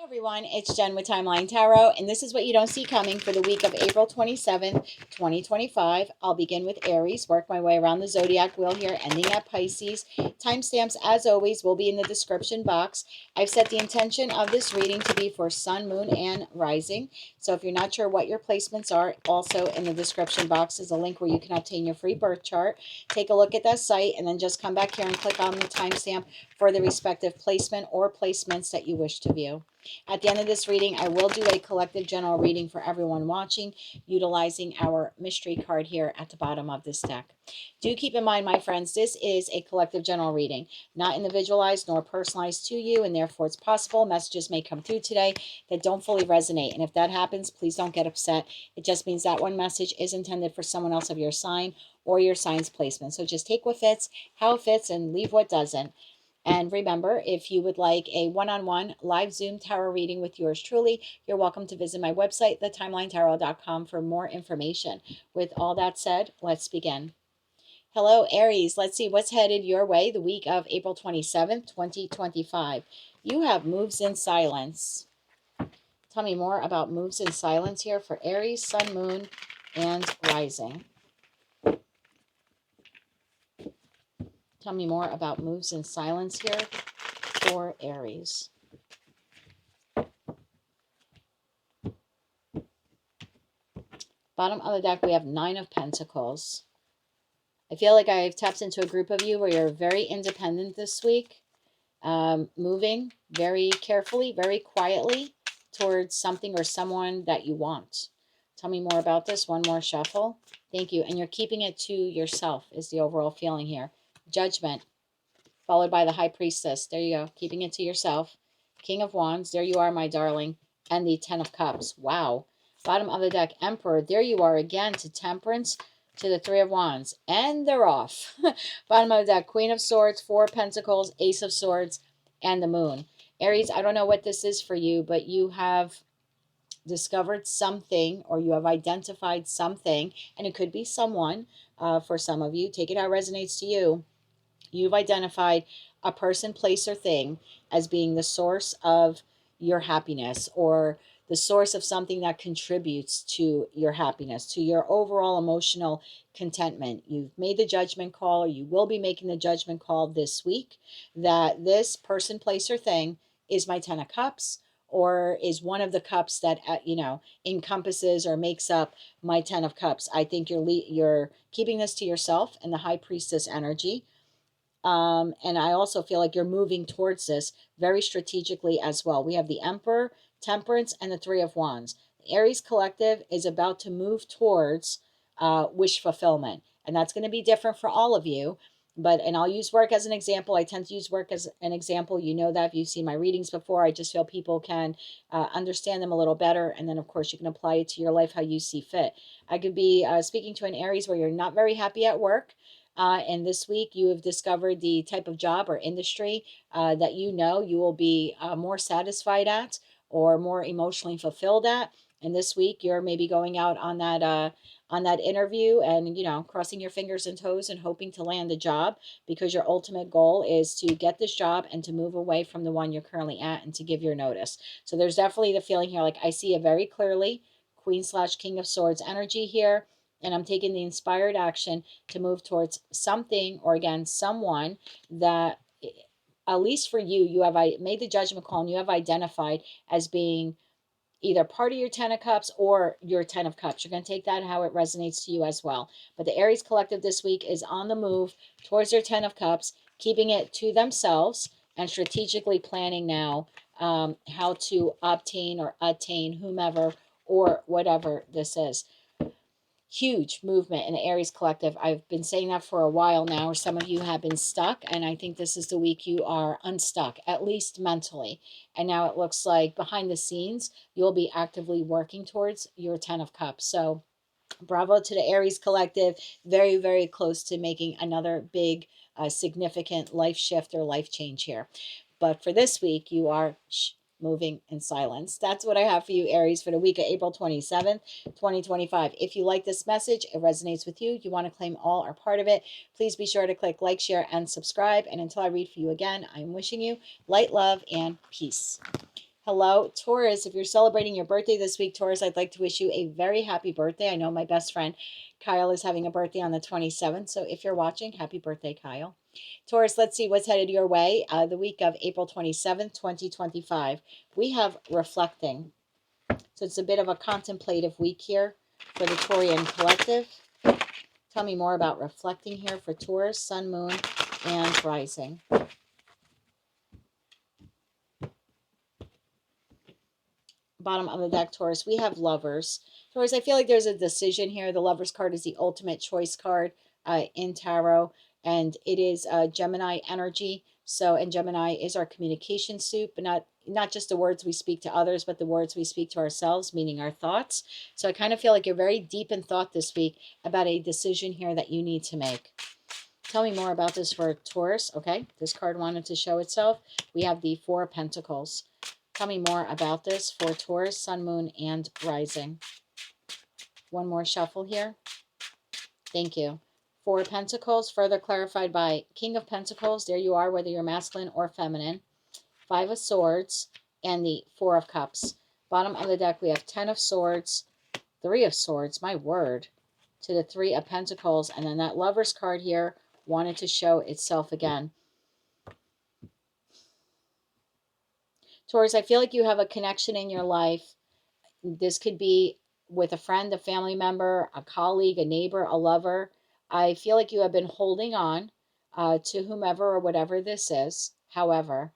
Everyone, it's Jen with Timeline Tarot, and this is what you don't see coming for the week of April 27th, 2025. I'll begin with Aries, work my way around the zodiac wheel here, ending at Pisces. Timestamps, as always, will be in the description box. I've set the intention of this reading to be for Sun, Moon, and Rising. So if you're not sure what your placements are, also in the description box is a link where you can obtain your free birth chart. Take a look at that site, and then just come back here and click on the timestamp for the respective placement or placements that you wish to view. At the end of this reading, I will do a collective general reading for everyone watching, utilizing our mystery card here at the bottom of this deck. Do keep in mind, my friends, this is a collective general reading, not individualized nor personalized to you, and therefore it's possible messages may come through today that don't fully resonate. And if that happens, please don't get upset. It just means that one message is intended for someone else of your sign or your sign's placement. So just take what fits, how it fits, and leave what doesn't. And remember, if you would like a one-on-one live Zoom tarot reading with yours truly, you're welcome to visit my website, thetimelinetarot.com, for more information. With all that said, let's begin. Hello, Aries. Let's see what's headed your way the week of April 27th, 2025. You have moves in silence. Tell me more about moves in silence here for Aries, Sun, Moon, and Rising. Tell me more about moves in silence here for Aries. Bottom of the deck, we have Nine of Pentacles. I feel like I've tapped into a group of you where you're very independent this week, moving very carefully, very quietly towards something or someone that you want. Tell me more about this. One more shuffle. Thank you. And you're keeping it to yourself is the overall feeling here. Judgment, followed by the High Priestess. There you go. Keeping it to yourself. King of Wands. There you are, my darling. And the Ten of Cups. Wow. Bottom of the deck, Emperor. There you are again, to Temperance, to the Three of Wands. And they're off. Bottom of the deck, Queen of Swords, Four of Pentacles, Ace of Swords, and the Moon. Aries, I don't know what this is for you, but you have discovered something, or you have identified something, and it could be someone for some of you. Take it how it resonates to you. You've identified a person, place, or thing as being the source of your happiness, or the source of something that contributes to your happiness, to your overall emotional contentment. You've made the judgment call, or you will be making the judgment call this week, that this person, place, or thing is my Ten of Cups, or is one of the cups that, encompasses or makes up my Ten of Cups. I think you're keeping this to yourself and the High Priestess energy. And I also feel like you're moving towards this very strategically as well. We have the Emperor, Temperance, and the Three of Wands. The Aries collective is about to move towards wish fulfillment. And that's going to be different for all of you. And I'll use work as an example. I tend to use work as an example. You know that if you've seen my readings before. I just feel people can understand them a little better. And then, of course, you can apply it to your life how you see fit. I could be speaking to an Aries where you're not very happy at work. And this week you have discovered the type of job or industry that you will be more satisfied at, or more emotionally fulfilled at. And this week you're maybe going out on that interview and, crossing your fingers and toes and hoping to land the job, because your ultimate goal is to get this job and to move away from the one you're currently at and to give your notice. So there's definitely the feeling here, like I see it very clearly, Queen/King of Swords energy here. And I'm taking the inspired action to move towards something, or again, someone that, at least for you, you have made the judgment call and you have identified as being either part of your Ten of Cups or your Ten of Cups. You're going to take that how it resonates to you as well. But the Aries collective this week is on the move towards their Ten of Cups, keeping it to themselves and strategically planning now how to obtain or attain whomever or whatever this is. Huge movement in the Aries collective. I've been saying that for a while now, or some of you have been stuck, and I think this is the week you are unstuck, at least mentally. And now it looks like behind the scenes, you'll be actively working towards your Ten of Cups. So bravo to the Aries collective. Very, very close to making another big, significant life shift or life change here. But for this week, you are moving in silence. That's what I have for you, Aries, for the week of April 27th, 2025. If you like this message, it resonates with you, you want to claim all or part of it, please be sure to click like, share, and subscribe. And until I read for you again, I'm wishing you light, love, and peace. Hello, Taurus. If you're celebrating your birthday this week, Taurus, I'd like to wish you a very happy birthday. I know my best friend Kyle is having a birthday on the 27th. So if you're watching, happy birthday, Kyle. Taurus, let's see what's headed your way the week of April 27th, 2025. We have reflecting. So it's a bit of a contemplative week here for the Taurian collective. Tell me more about reflecting here for Taurus, Sun, Moon, and Rising. Bottom of the deck, Taurus, we have Lovers. Taurus, I feel like there's a decision here. The Lovers card is the ultimate choice card in tarot, and it is Gemini energy. So, and Gemini is our communication soup, but not just the words we speak to others, but the words we speak to ourselves, meaning our thoughts. So I kind of feel like you're very deep in thought this week about a decision here that you need to make. Tell me more about this for Taurus. Okay, this card wanted to show itself. We have the Four of Pentacles. Tell me more about this for Taurus, Sun, Moon, and Rising. One more shuffle here. Thank you. Four of Pentacles, further clarified by King of Pentacles. There you are, whether you're masculine or feminine. Five of Swords, and the Four of Cups. Bottom of the deck, we have 10 of Swords, Three of Swords, my word, to the Three of Pentacles. And then that Lover's card here wanted to show itself again. Taurus, I feel like you have a connection in your life. This could be with a friend, a family member, a colleague, a neighbor, a lover. I feel like you have been holding on to whomever or whatever this is. However,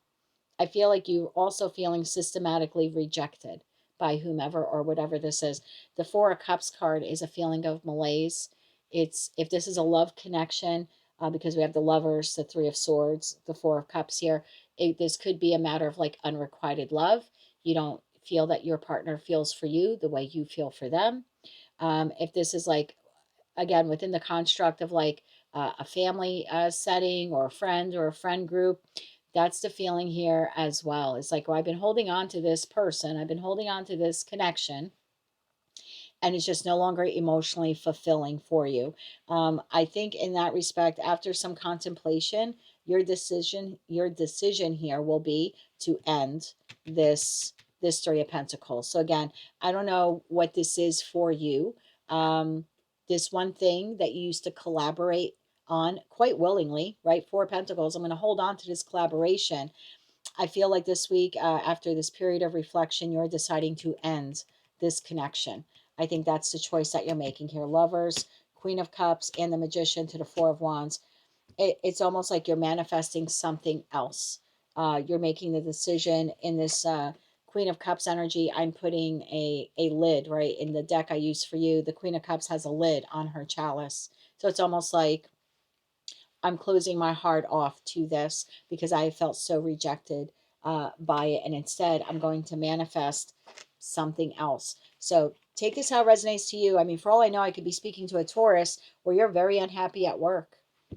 I feel like you're also feeling systematically rejected by whomever or whatever this is. The Four of Cups card is a feeling of malaise. It's if this is a love connection, because we have the Lovers, the Three of Swords, the Four of Cups here. This could be a matter of like unrequited love. You don't feel that your partner feels for you the way you feel for them. If this is like, again, within the construct of like a family setting or a friend group, that's the feeling here as well. It's like, well, I've been holding on to this person. I've been holding on to this connection, and it's just no longer emotionally fulfilling for you. I think in that respect, after some contemplation, your decision here will be to end this Three of Pentacles. So again, I don't know what this is for you. This one thing that you used to collaborate on quite willingly, right? Four Pentacles. I'm going to hold on to this collaboration. I feel like this week, after this period of reflection, you're deciding to end this connection. I think that's the choice that you're making here. Lovers, Queen of Cups, and the Magician to the Four of Wands. It's almost like you're manifesting something else. You're making the decision in this Queen of Cups energy. I'm putting a lid, right? In the deck I use for you, the Queen of Cups has a lid on her chalice. So it's almost like I'm closing my heart off to this because I felt so rejected by it. And instead, I'm going to manifest something else. So take this how it resonates to you. I mean, for all I know, I could be speaking to a Taurus where you're very unhappy at work.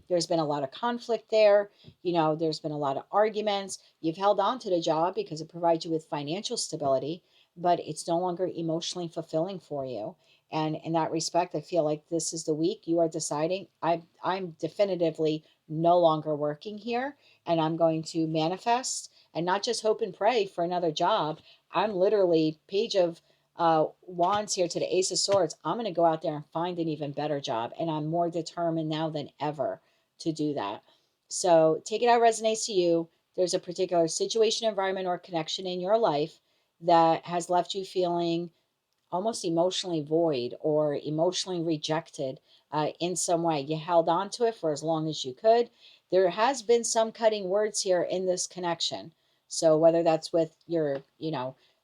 There's been a lot of conflict there. You know, there's been a lot of arguments. You've held on to the job because it provides you with financial stability, but it's no longer emotionally fulfilling for you. And in that respect, I feel like this is the week you are deciding I'm definitively no longer working here, and I'm going to manifest and not just hope and pray for another job. I'm literally Page of Wands here to the Ace of Swords. I'm going to go out there and find an even better job, and I'm more determined now than ever to do that. So take it how it resonates to you. There's a particular situation, environment, or connection in your life that has left you feeling almost emotionally void or emotionally rejected in some way. You held on to it for as long as you could. There has been some cutting words here in this connection. So whether that's with your,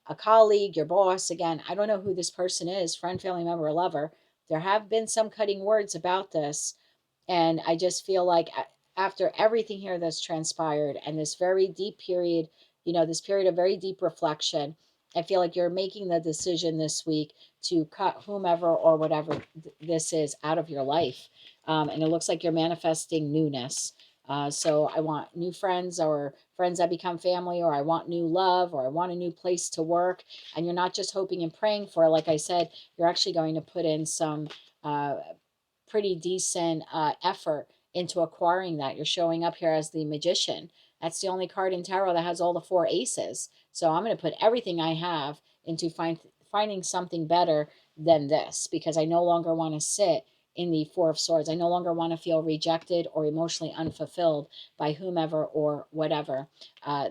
a colleague, your boss, again, I don't know who this person is, friend, family member, or lover. There have been some cutting words about this. And I just feel like after everything here that's transpired and this very deep period, this period of very deep reflection, I feel like you're making the decision this week to cut whomever or whatever this is out of your life. And it looks like you're manifesting newness. So I want new friends or friends that become family, or I want new love, or I want a new place to work. And you're not just hoping and praying for, like I said, you're actually going to put in some pretty decent effort into acquiring that. You're showing up here as the Magician. That's the only card in tarot that has all the 4 aces. So I'm going to put everything I have into finding something better than this, because I no longer want to sit in the 4 of Swords. I no longer want to feel rejected or emotionally unfulfilled by whomever or whatever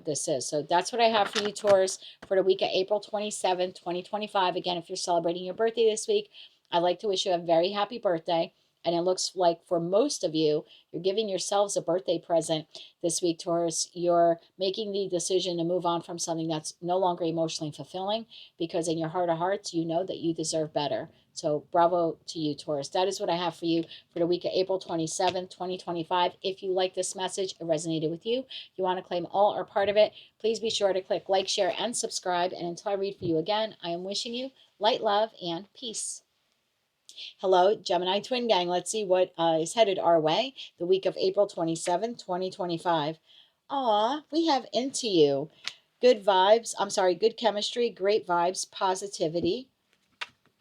this is. So that's what I have for you, Taurus, for the week of April 27th, 2025. Again, if you're celebrating your birthday this week, I'd like to wish you a very happy birthday. And it looks like for most of you, you're giving yourselves a birthday present this week, Taurus. You're making the decision to move on from something that's no longer emotionally fulfilling, because in your heart of hearts, you know that you deserve better. So bravo to you, Taurus. That is what I have for you for the week of April 27th, 2025. If you like this message, it resonated with you, you want to claim all or part of it, please be sure to click like, share, and subscribe. And until I read for you again, I am wishing you light, love, and peace. Hello, Gemini Twin Gang. Let's see what is headed our way the week of April 27th, 2025. Aw, we have into you. Good vibes. I'm sorry, good chemistry, great vibes, positivity.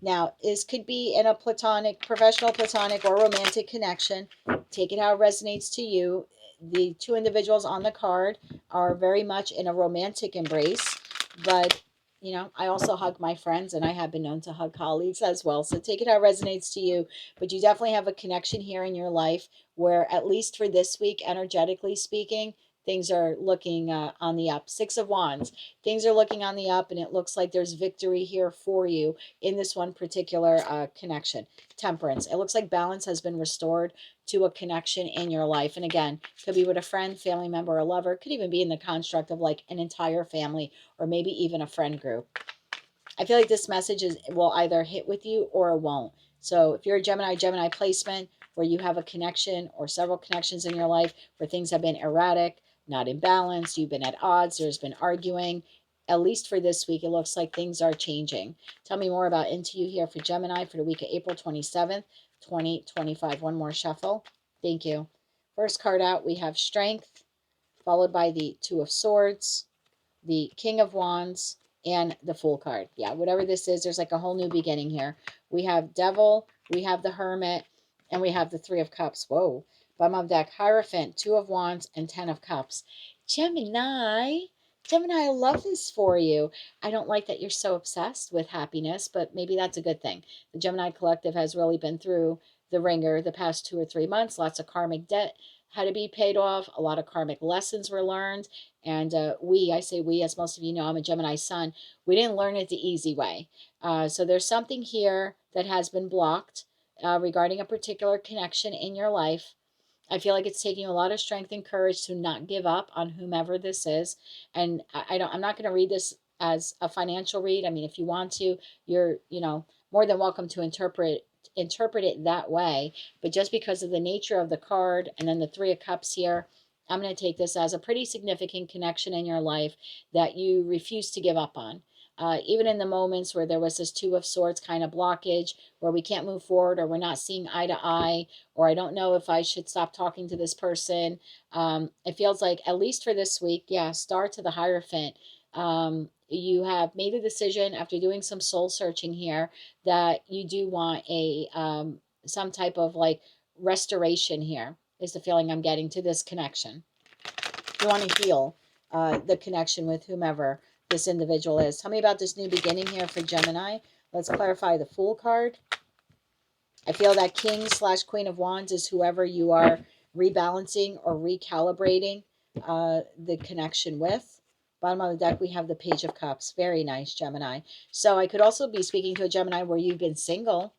Now, this could be in a platonic, professional, platonic, or romantic connection. Take it how it resonates to you. The 2 individuals on the card are very much in a romantic embrace, but you know, I also hug my friends, and I have been known to hug colleagues as well. So take it how it resonates to you. But you definitely have a connection here in your life where, at least for this week, energetically speaking, things are looking on the up. 6 of Wands. Things are looking on the up, and it looks like there's victory here for you in this one particular connection. Temperance. It looks like balance has been restored to a connection in your life. And again, could be with a friend, family member, or lover. Could even be in the construct of like an entire family, or maybe even a friend group. I feel like this message will either hit with you or it won't. So if you're a Gemini placement, where you have a connection or several connections in your life where things have been erratic, not in balance, you've been at odds, there's been arguing, at least for this week, it looks like things are changing. Tell me more about into you here for Gemini for the week of April 27th, 2025. One more shuffle. Thank you. First card out, we have Strength, followed by the 2 of Swords, the King of Wands, and the Fool card. Yeah, whatever this is, there's like a whole new beginning here. We have Devil, we have the Hermit, and we have the 3 of Cups. Whoa. Bottom of deck, Hierophant, 2 of Wands, and 10 of Cups. Gemini, I love this for you. I don't like that you're so obsessed with happiness, but maybe that's a good thing. The Gemini Collective has really been through the ringer the past 2 or 3 months. Lots of karmic debt had to be paid off. A lot of karmic lessons were learned. And I say we, as most of you know, I'm a Gemini sun. We didn't learn it the easy way. So there's something here that has been blocked regarding a particular connection in your life. I feel like it's taking a lot of strength and courage to not give up on whomever this is. And I'm not going to read this as a financial read. I mean, if you want to, you're, more than welcome to interpret it that way. But just because of the nature of the card and then the 3 of Cups here, I'm going to take this as a pretty significant connection in your life that you refuse to give up on. Even in the moments where there was this 2 of Swords kind of blockage, where we can't move forward, or we're not seeing eye to eye, or I don't know if I should stop talking to this person. It feels like, at least for this week, yeah, Star to the Hierophant. You have made a decision after doing some soul searching here that you do want some type of like restoration here, is the feeling I'm getting to this connection. You want to heal the connection with whomever this individual is. Tell me about this new beginning here for Gemini. Let's clarify the Fool card. I feel that King/Queen of Wands is whoever you are rebalancing or recalibrating the connection with. Bottom of the deck, we have the Page of Cups. Very nice, Gemini. So I could also be speaking to a Gemini where you've been single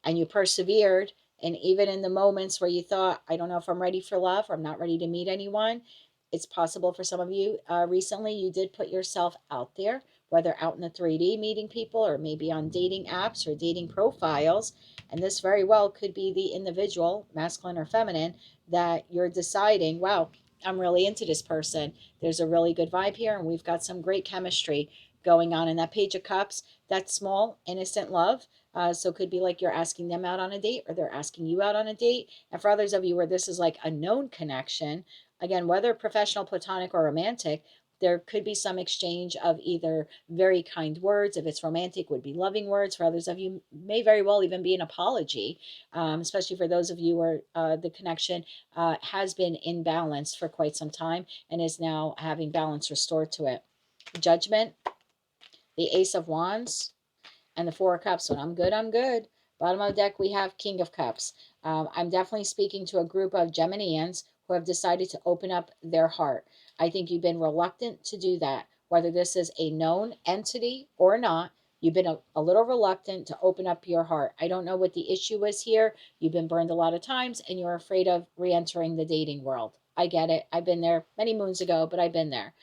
and you persevered. And even in the moments where you thought, I don't know if I'm ready for love, or I'm not ready to meet anyone, it's possible for some of you recently you did put yourself out there, whether out in the 3D meeting people, or maybe on dating apps or dating profiles. And this very well could be the individual, masculine or feminine, that you're deciding, wow, I'm really into this person. There's a really good vibe here, and we've got some great chemistry going on. In that Page of Cups, that small, innocent love. So it could be like you're asking them out on a date, or they're asking you out on a date. And for others of you where this is like a known connection, again, whether professional, platonic, or romantic, There could be some exchange of either very kind words. If it's romantic, would be loving words. For others of you, may very well even be an apology, especially for those of you where the connection has been imbalanced for quite some time and is now having balance restored to it. Judgment, the Ace of Wands, and the Four of Cups. When I'm good, I'm good. Bottom of the deck, we have King of Cups. I'm definitely speaking to a group of Geminians who have decided to open up their heart. I think you've been reluctant to do that, whether this is a known entity or not. You've been a little reluctant to open up your heart. I don't know what the issue is here. You've been burned a lot of times and you're afraid of re-entering the dating world. I get it. I've been there many moons ago, but I've been there.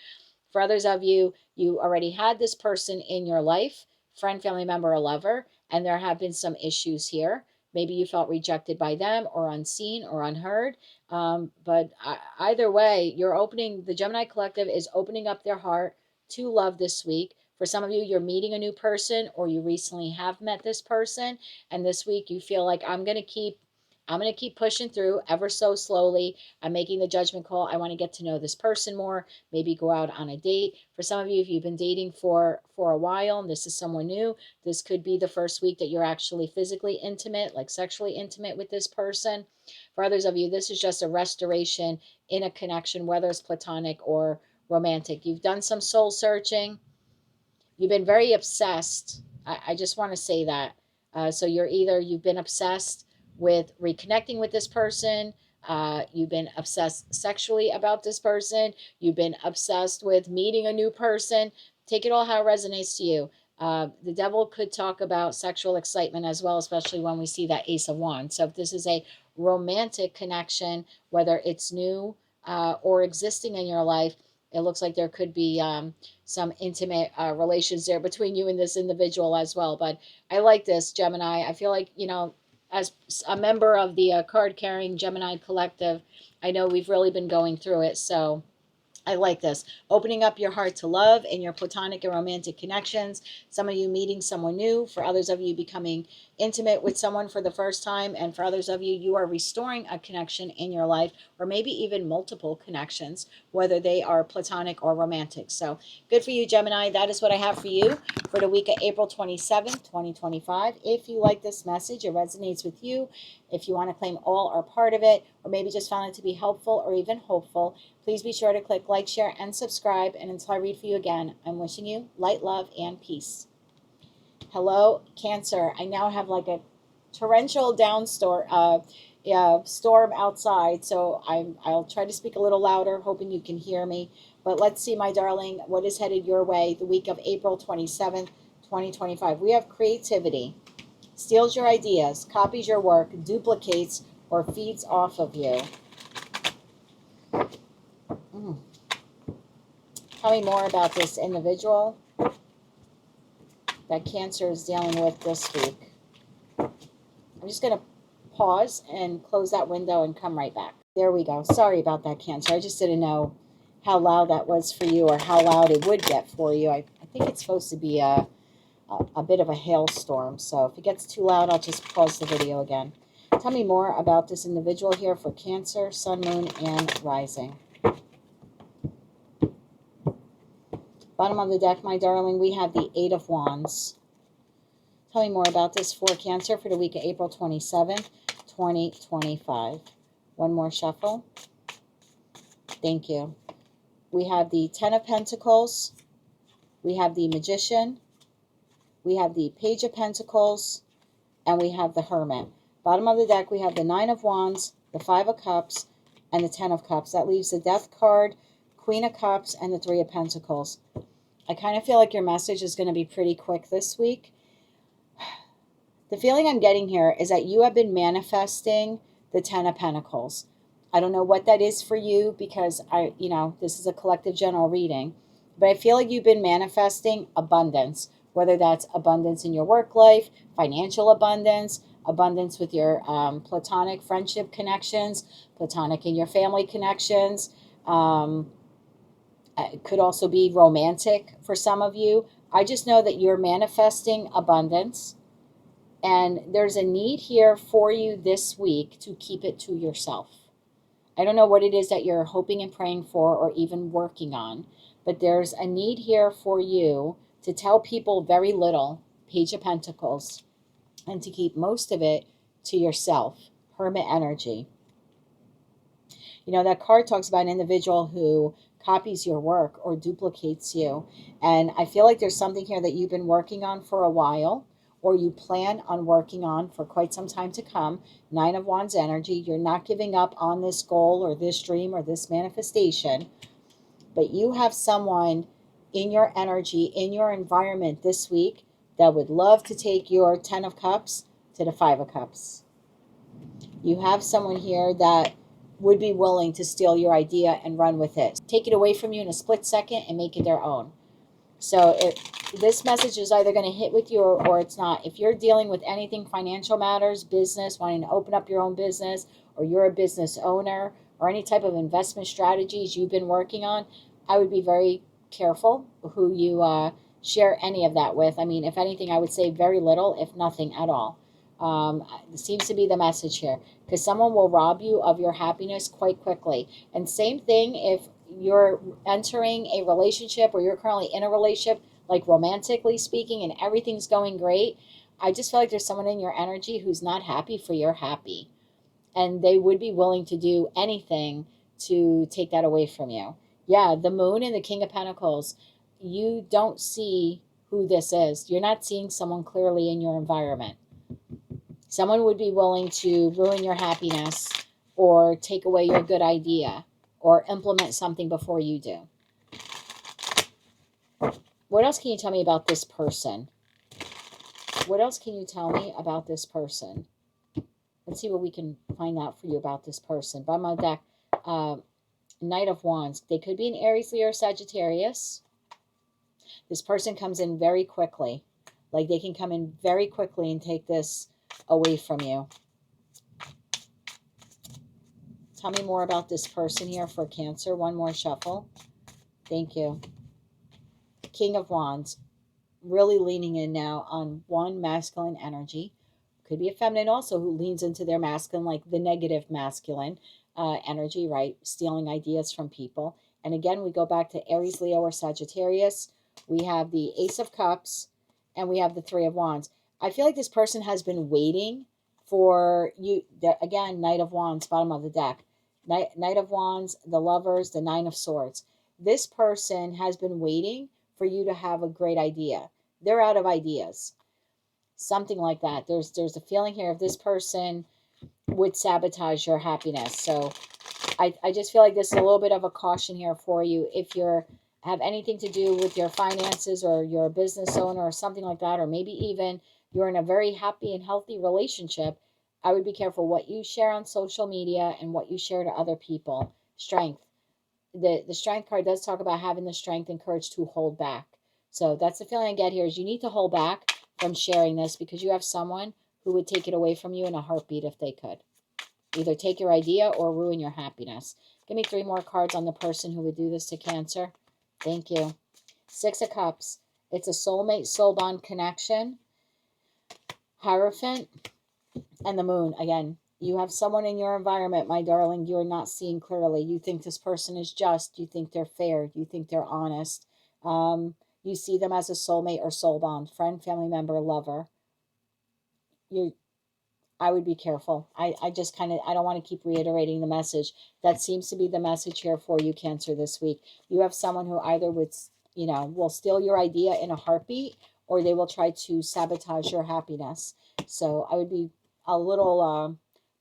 For others of you, you already had this person in your life, friend, family member, or lover, and there have been some issues here. Maybe you felt rejected by them or unseen or unheard. But either way, the Gemini Collective is opening up their heart to love this week. For some of you, you're meeting a new person or you recently have met this person. And this week you feel like I'm going to keep pushing through ever so slowly. I'm making the judgment call. I want to get to know this person more, maybe go out on a date. For some of you, if you've been dating for a while and this is someone new, this could be the first week that you're actually physically intimate, like sexually intimate with this person. For others of you, this is just a restoration in a connection, whether it's platonic or romantic. You've done some soul searching. You've been very obsessed. I just want to say that. So you've been obsessed with reconnecting with this person. You've been obsessed sexually about this person. You've been obsessed with meeting a new person. Take it all how it resonates to you. The devil could talk about sexual excitement as well, especially when we see that Ace of Wands. So if this is a romantic connection, whether it's new or existing in your life, it looks like there could be some intimate relations there between you and this individual as well. But I like this, Gemini. I feel like, as a member of the card-carrying Gemini Collective, I know we've really been going through it. So I like this. Opening up your heart to love in your platonic and romantic connections. Some of you meeting someone new. For others of you, becoming intimate with someone for the first time. And for others of you, you are restoring a connection in your life, or maybe even multiple connections, whether they are platonic or romantic. So good for you, Gemini. That is what I have for you for the week of April 27th, 2025. If you like this message, it resonates with you. If you want to claim all or part of it, or maybe just found it to be helpful or even hopeful, please be sure to click like, share, and subscribe. And until I read for you again, I'm wishing you light, love, and peace. Hello, Cancer. I now have like a torrential storm outside, so I'll try to speak a little louder, hoping you can hear me. But let's see, my darling, what is headed your way the week of April 27th, 2025. We have creativity. Steals your ideas, copies your work, duplicates, or feeds off of you. Tell me more about this individual that Cancer is dealing with this week. I'm just going to pause and close that window and come right back. There we go. Sorry about that, Cancer. I just didn't know how loud that was for you or how loud it would get for you. I think it's supposed to be a bit of a hailstorm. So if it gets too loud, I'll just pause the video again. Tell me more about this individual here for Cancer, Sun, Moon, and Rising. Bottom of the deck, my darling, we have the Eight of Wands. Tell me more about this for Cancer for the week of April 27th, 2025. One more shuffle. Thank you. We have the Ten of Pentacles. We have the Magician. We have the Page of Pentacles. And we have the Hermit. Bottom of the deck, we have the Nine of Wands, the Five of Cups, and the Ten of Cups. That leaves the Death card, Queen of Cups, and the Three of Pentacles. I kind of feel like your message is going to be pretty quick this week. The feeling I'm getting here is that you have been manifesting the Ten of Pentacles. I don't know what that is for you because this is a collective general reading, but I feel like you've been manifesting abundance, whether that's abundance in your work life, financial abundance, abundance with your platonic friendship connections, platonic in your family connections. It could also be romantic for some of you. I just know that you're manifesting abundance. And there's a need here for you this week to keep it to yourself. I don't know what it is that you're hoping and praying for or even working on. but there's a need here for you to tell people very little, Page of Pentacles, and to keep most of it to yourself, Hermit energy. You know, that card talks about an individual who copies your work or duplicates you. And I feel like there's something here that you've been working on for a while, or you plan on working on for quite some time to come. 9 of Wands energy. You're not giving up on this goal or this dream or this manifestation, but you have someone in your energy, in your environment this week that would love to take your 10 of Cups to the 5 of Cups. You have someone here that would be willing to steal your idea and run with it. Take it away from you in a split second and make it their own. So this message is either going to hit with you or it's not. If you're dealing with anything financial matters, business, wanting to open up your own business, or you're a business owner, or any type of investment strategies you've been working on, I would be very careful who you share any of that with. I mean, if anything, I would say very little, if nothing at all. It seems to be the message here, because someone will rob you of your happiness quite quickly. And same thing if you're entering a relationship or you're currently in a relationship, like romantically speaking, and everything's going great. I just feel like there's someone in your energy who's not happy for your happy, and they would be willing to do anything to take that away from you. Yeah, the Moon and the King of Pentacles. You don't see who this is. You're not seeing someone clearly in your environment. Someone would be willing to ruin your happiness or take away your good idea or implement something before you do. What else can you tell me about this person? What else can you tell me about this person? Let's see what we can find out for you about this person. By my deck, Knight of Wands. They could be an Aries, Leo, or Sagittarius. This person comes in very quickly. Like they can come in very quickly and take this away from you. Tell me more about this person here for Cancer. One more shuffle. Thank you. King of Wands. Really leaning in now on one masculine energy. Could be a feminine also who leans into their masculine, like the negative masculine energy, right? Stealing ideas from people. And again, we go back to Aries, Leo, or Sagittarius. We have the Ace of Cups and we have the Three of Wands. I feel like this person has been waiting for you. Again, Knight of Wands, bottom of the deck. Knight of Wands, the Lovers, the Nine of Swords. This person has been waiting for you to have a great idea. They're out of ideas. Something like that. There's a feeling here of this person would sabotage your happiness. So I just feel like this is a little bit of a caution here for you. If you're have anything to do with your finances, or you're a business owner or something like that, or maybe even you're in a very happy and healthy relationship, I would be careful what you share on social media and what you share to other people. Strength. The Strength card does talk about having the strength and courage to hold back. So that's the feeling I get here, is you need to hold back from sharing this because you have someone who would take it away from you in a heartbeat if they could. Either take your idea or ruin your happiness. Give me 3 more cards on the person who would do this to Cancer. Thank you. 6 of Cups. It's a soulmate, soul bond connection. Hierophant and the Moon. Again, you have someone in your environment, my darling, you're not seeing clearly. You think this person is just. You think they're fair. You think they're honest. You see them as a soulmate or soul bond. Friend, family member, lover. I would be careful. I just kind of, I don't want to keep reiterating the message. That seems to be the message here for you, Cancer, this week. You have someone who either would, will steal your idea in a heartbeat, or they will try to sabotage your happiness. So I would be a little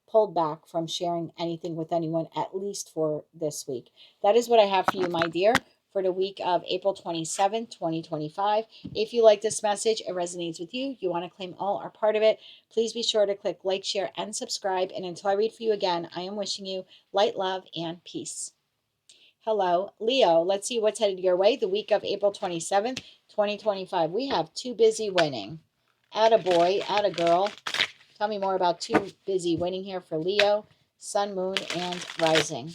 pulled back from sharing anything with anyone, at least for this week. That is what I have for you, my dear, for the week of April 27th, 2025. If you like this message, it resonates with you, you want to claim all or part of it, please be sure to click like, share, and subscribe. And until I read for you again, I am wishing you light, love, and peace. Hello, Leo. Let's see what's headed your way the week of April 27th, 2025. We have Too Busy Winning. Attaboy, attagirl. Tell me more about Too Busy Winning here for Leo, Sun, Moon, and Rising.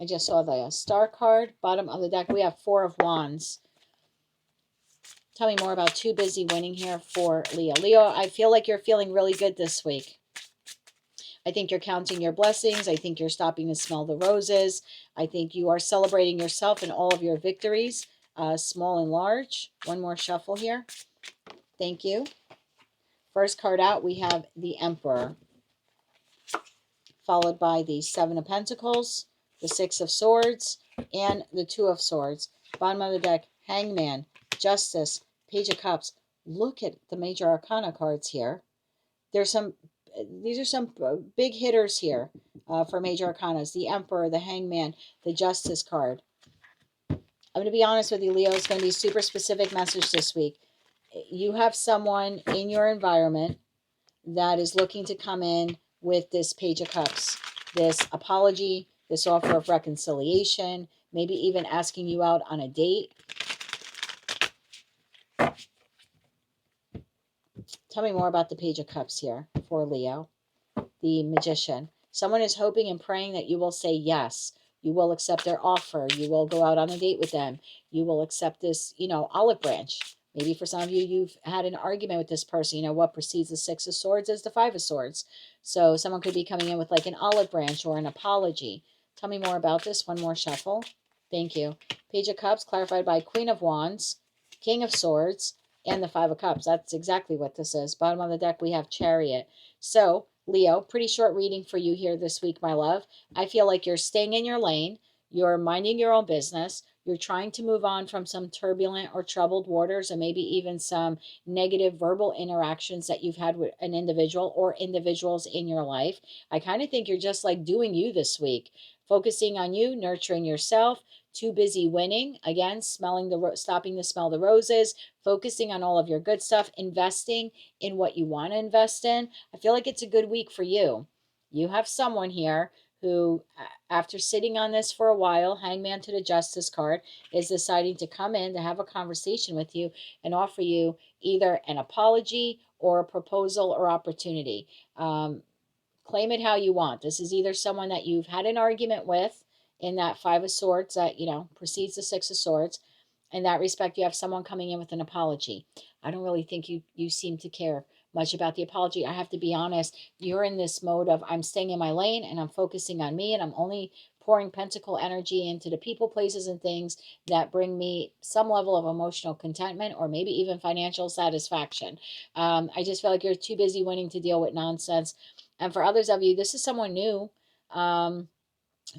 I just saw the Star card, bottom of the deck. We have 4 of Wands. Tell me more about Too Busy Winning here for Leo. Leo, I feel like you're feeling really good this week. I think you're counting your blessings. I think you're stopping to smell the roses. I think you are celebrating yourself and all of your victories, small and large. One more shuffle here. Thank you. First card out, we have the Emperor, followed by the Seven of Pentacles, the Six of Swords, and the Two of Swords. Bottom of the deck, Hangman, Justice, Page of Cups. Look at the major arcana cards here. These are some big hitters here for major arcanas. The Emperor, the Hangman, the Justice card. I'm going to be honest with you, Leo. It's going to be a super specific message this week. You have someone in your environment that is looking to come in with this Page of Cups, this apology, this offer of reconciliation, maybe even asking you out on a date. Tell me more about the Page of Cups here for Leo. The Magician. Someone is hoping and praying that you will say yes. You will accept their offer. You will go out on a date with them. You will accept this, olive branch. Maybe for some of you, you've had an argument with this person. What precedes the Six of Swords is the Five of Swords. So someone could be coming in with like an olive branch or an apology. Tell me more about this. One more shuffle. Thank you. Page of Cups clarified by Queen of Wands, King of Swords, and the Five of Cups. That's exactly what this is. Bottom of the deck, we have Chariot. So, Leo, pretty short reading for you here this week, my love. I feel like you're staying in your lane. You're minding your own business. You're trying to move on from some turbulent or troubled waters, and maybe even some negative verbal interactions that you've had with an individual or individuals in your life. I kind of think you're just like doing you this week, focusing on you, nurturing yourself, too busy winning. Again, stopping to smell the roses, focusing on all of your good stuff, investing in what you want to invest in. I feel like it's a good week for you. You have someone here who, after sitting on this for a while, Hangman to the Justice card, is deciding to come in to have a conversation with you and offer you either an apology or a proposal or opportunity. Claim it how you want. This is either someone that you've had an argument with in that Five of Swords that, precedes the Six of Swords. In that respect, you have someone coming in with an apology. I don't really think you seem to care much about the apology. I have to be honest. You're in this mode of I'm staying in my lane and I'm focusing on me and I'm only pouring pentacle energy into the people, places, and things that bring me some level of emotional contentment or maybe even financial satisfaction. I just feel like you're too busy winning to deal with nonsense. And for others of you, this is someone new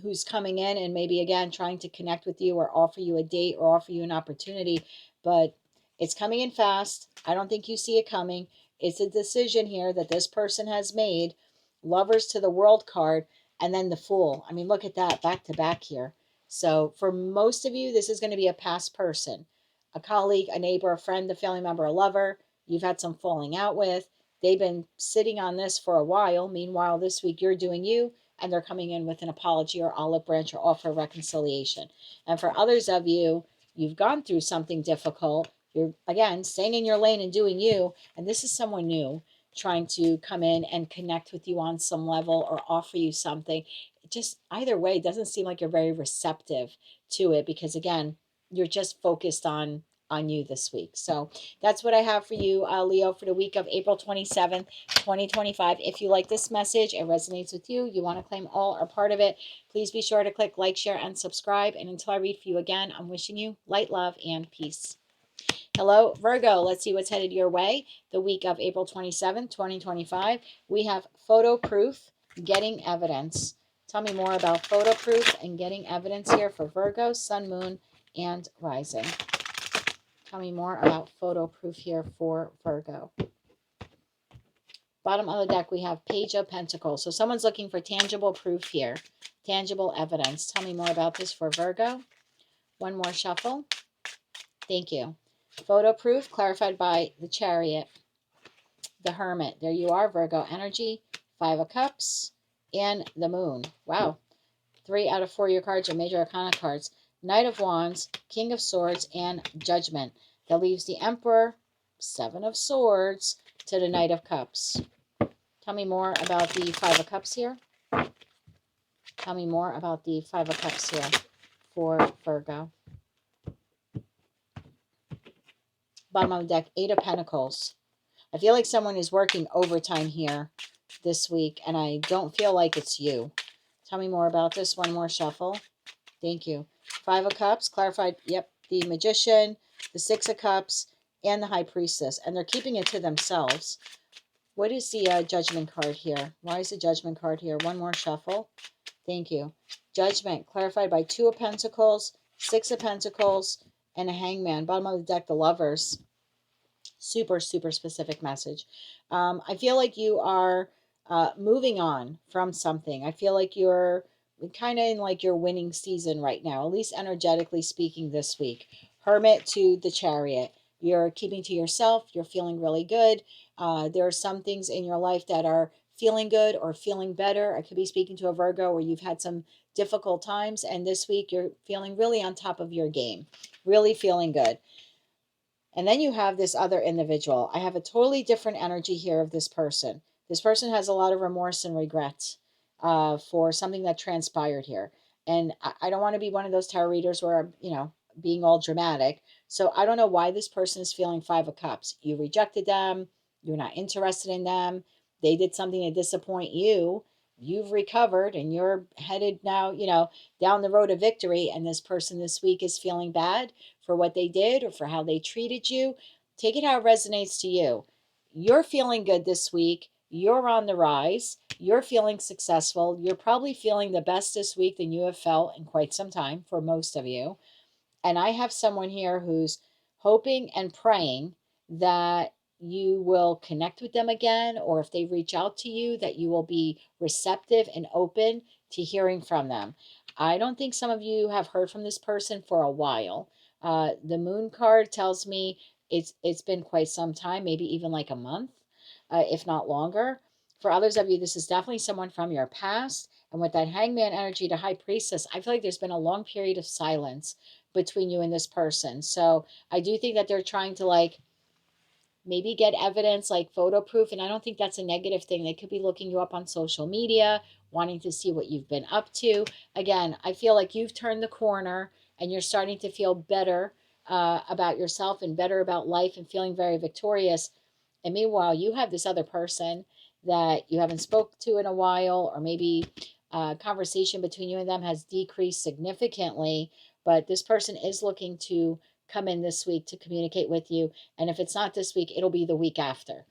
who's coming in and maybe, again, trying to connect with you or offer you a date or offer you an opportunity. But it's coming in fast. I don't think you see it coming. It's a decision here that this person has made. Lovers to the World card and then the Fool. I mean, look at that back to back here. So for most of you, this is going to be a past person, a colleague, a neighbor, a friend, a family member, a lover you've had some falling out with. They've been sitting on this for a while. Meanwhile, this week you're doing you, and they're coming in with an apology or olive branch or offer of reconciliation. And for others of you, you've gone through something difficult. You're, again, staying in your lane and doing you, and this is someone new trying to come in and connect with you on some level or offer you something. Just either way, it doesn't seem like you're very receptive to it because, again, you're just focused on you this week. So that's what I have for you, Leo, for the week of April 27th, 2025. If you like this message, it resonates with you, you want to claim all or part of it, please be sure to click like, share, and subscribe. And until I read for you again, I'm wishing you light, love, and peace. Hello, Virgo. Let's see what's headed your way the week of April 27th, 2025. We have photo proof, getting evidence. Tell me more about photo proof and getting evidence here for Virgo, Sun, Moon, and Rising. Tell me more about photo proof here for Virgo. Bottom of the deck, we have Page of Pentacles. So someone's looking for tangible proof here, tangible evidence. Tell me more about this for Virgo. One more shuffle. Thank you. Photo proof clarified by the Chariot, the Hermit. There you are, Virgo energy, Five of Cups, and the Moon. Wow. 3 out of 4 of your cards are major arcana cards. Knight of Wands, King of Swords, and Judgment. That leaves the Emperor, Seven of Swords, to the Knight of Cups. Tell me more about the Five of Cups here. Tell me more about the Five of Cups here for Virgo. Bottom of the deck, Eight of Pentacles. I feel like someone is working overtime here this week, and I don't feel like it's you. Tell me more about this. One more shuffle. Thank you. Five of Cups, clarified. Yep, the Magician, the Six of Cups, and the High Priestess. And they're keeping it to themselves. What is the Judgment card here? Why is the Judgment card here? One more shuffle. Thank you. Judgment, clarified by Two of Pentacles, Six of Pentacles, and a Hangman. Bottom of the deck, the Lovers. Super, super specific message. I feel like you are moving on from something. I feel like you're kind of in like your winning season right now, at least energetically speaking this week. Hermit to the Chariot. You're keeping to yourself. You're feeling really good. There are some things in your life that are feeling good or feeling better. I could be speaking to a Virgo where you've had some difficult times, and this week you're feeling really on top of your game, really feeling good. And then you have this other individual. I have a totally different energy here of this person. This person has a lot of remorse and regret for something that transpired here. And I don't want to be one of those tarot readers where I'm, being all dramatic. So I don't know why this person is feeling Five of Cups. You rejected them. You're not interested in them. They did something to disappoint you. You've recovered and you're headed now, down the road to victory. And this person this week is feeling bad for what they did or for how they treated you. Take it how it resonates to you. You're feeling good this week. You're on the rise. You're feeling successful. You're probably feeling the best this week than you have felt in quite some time for most of you. And I have someone here who's hoping and praying that you will connect with them again, or if they reach out to you, that you will be receptive and open to hearing from them. I don't think some of you have heard from this person for a while. The Moon card tells me it's been quite some time, maybe even like a month, if not longer. For others of you, this is definitely someone from your past. And with that Hangman energy to High Priestess, I feel like there's been a long period of silence between you and this person. So I do think that they're trying to maybe get evidence, like photo proof. And I don't think that's a negative thing. They could be looking you up on social media, wanting to see what you've been up to. Again, I feel like you've turned the corner and you're starting to feel better about yourself and better about life and feeling very victorious. And meanwhile, you have this other person that you haven't spoke to in a while, or maybe conversation between you and them has decreased significantly. But this person is looking to come in this week to communicate with you. And if it's not this week, it'll be the week after.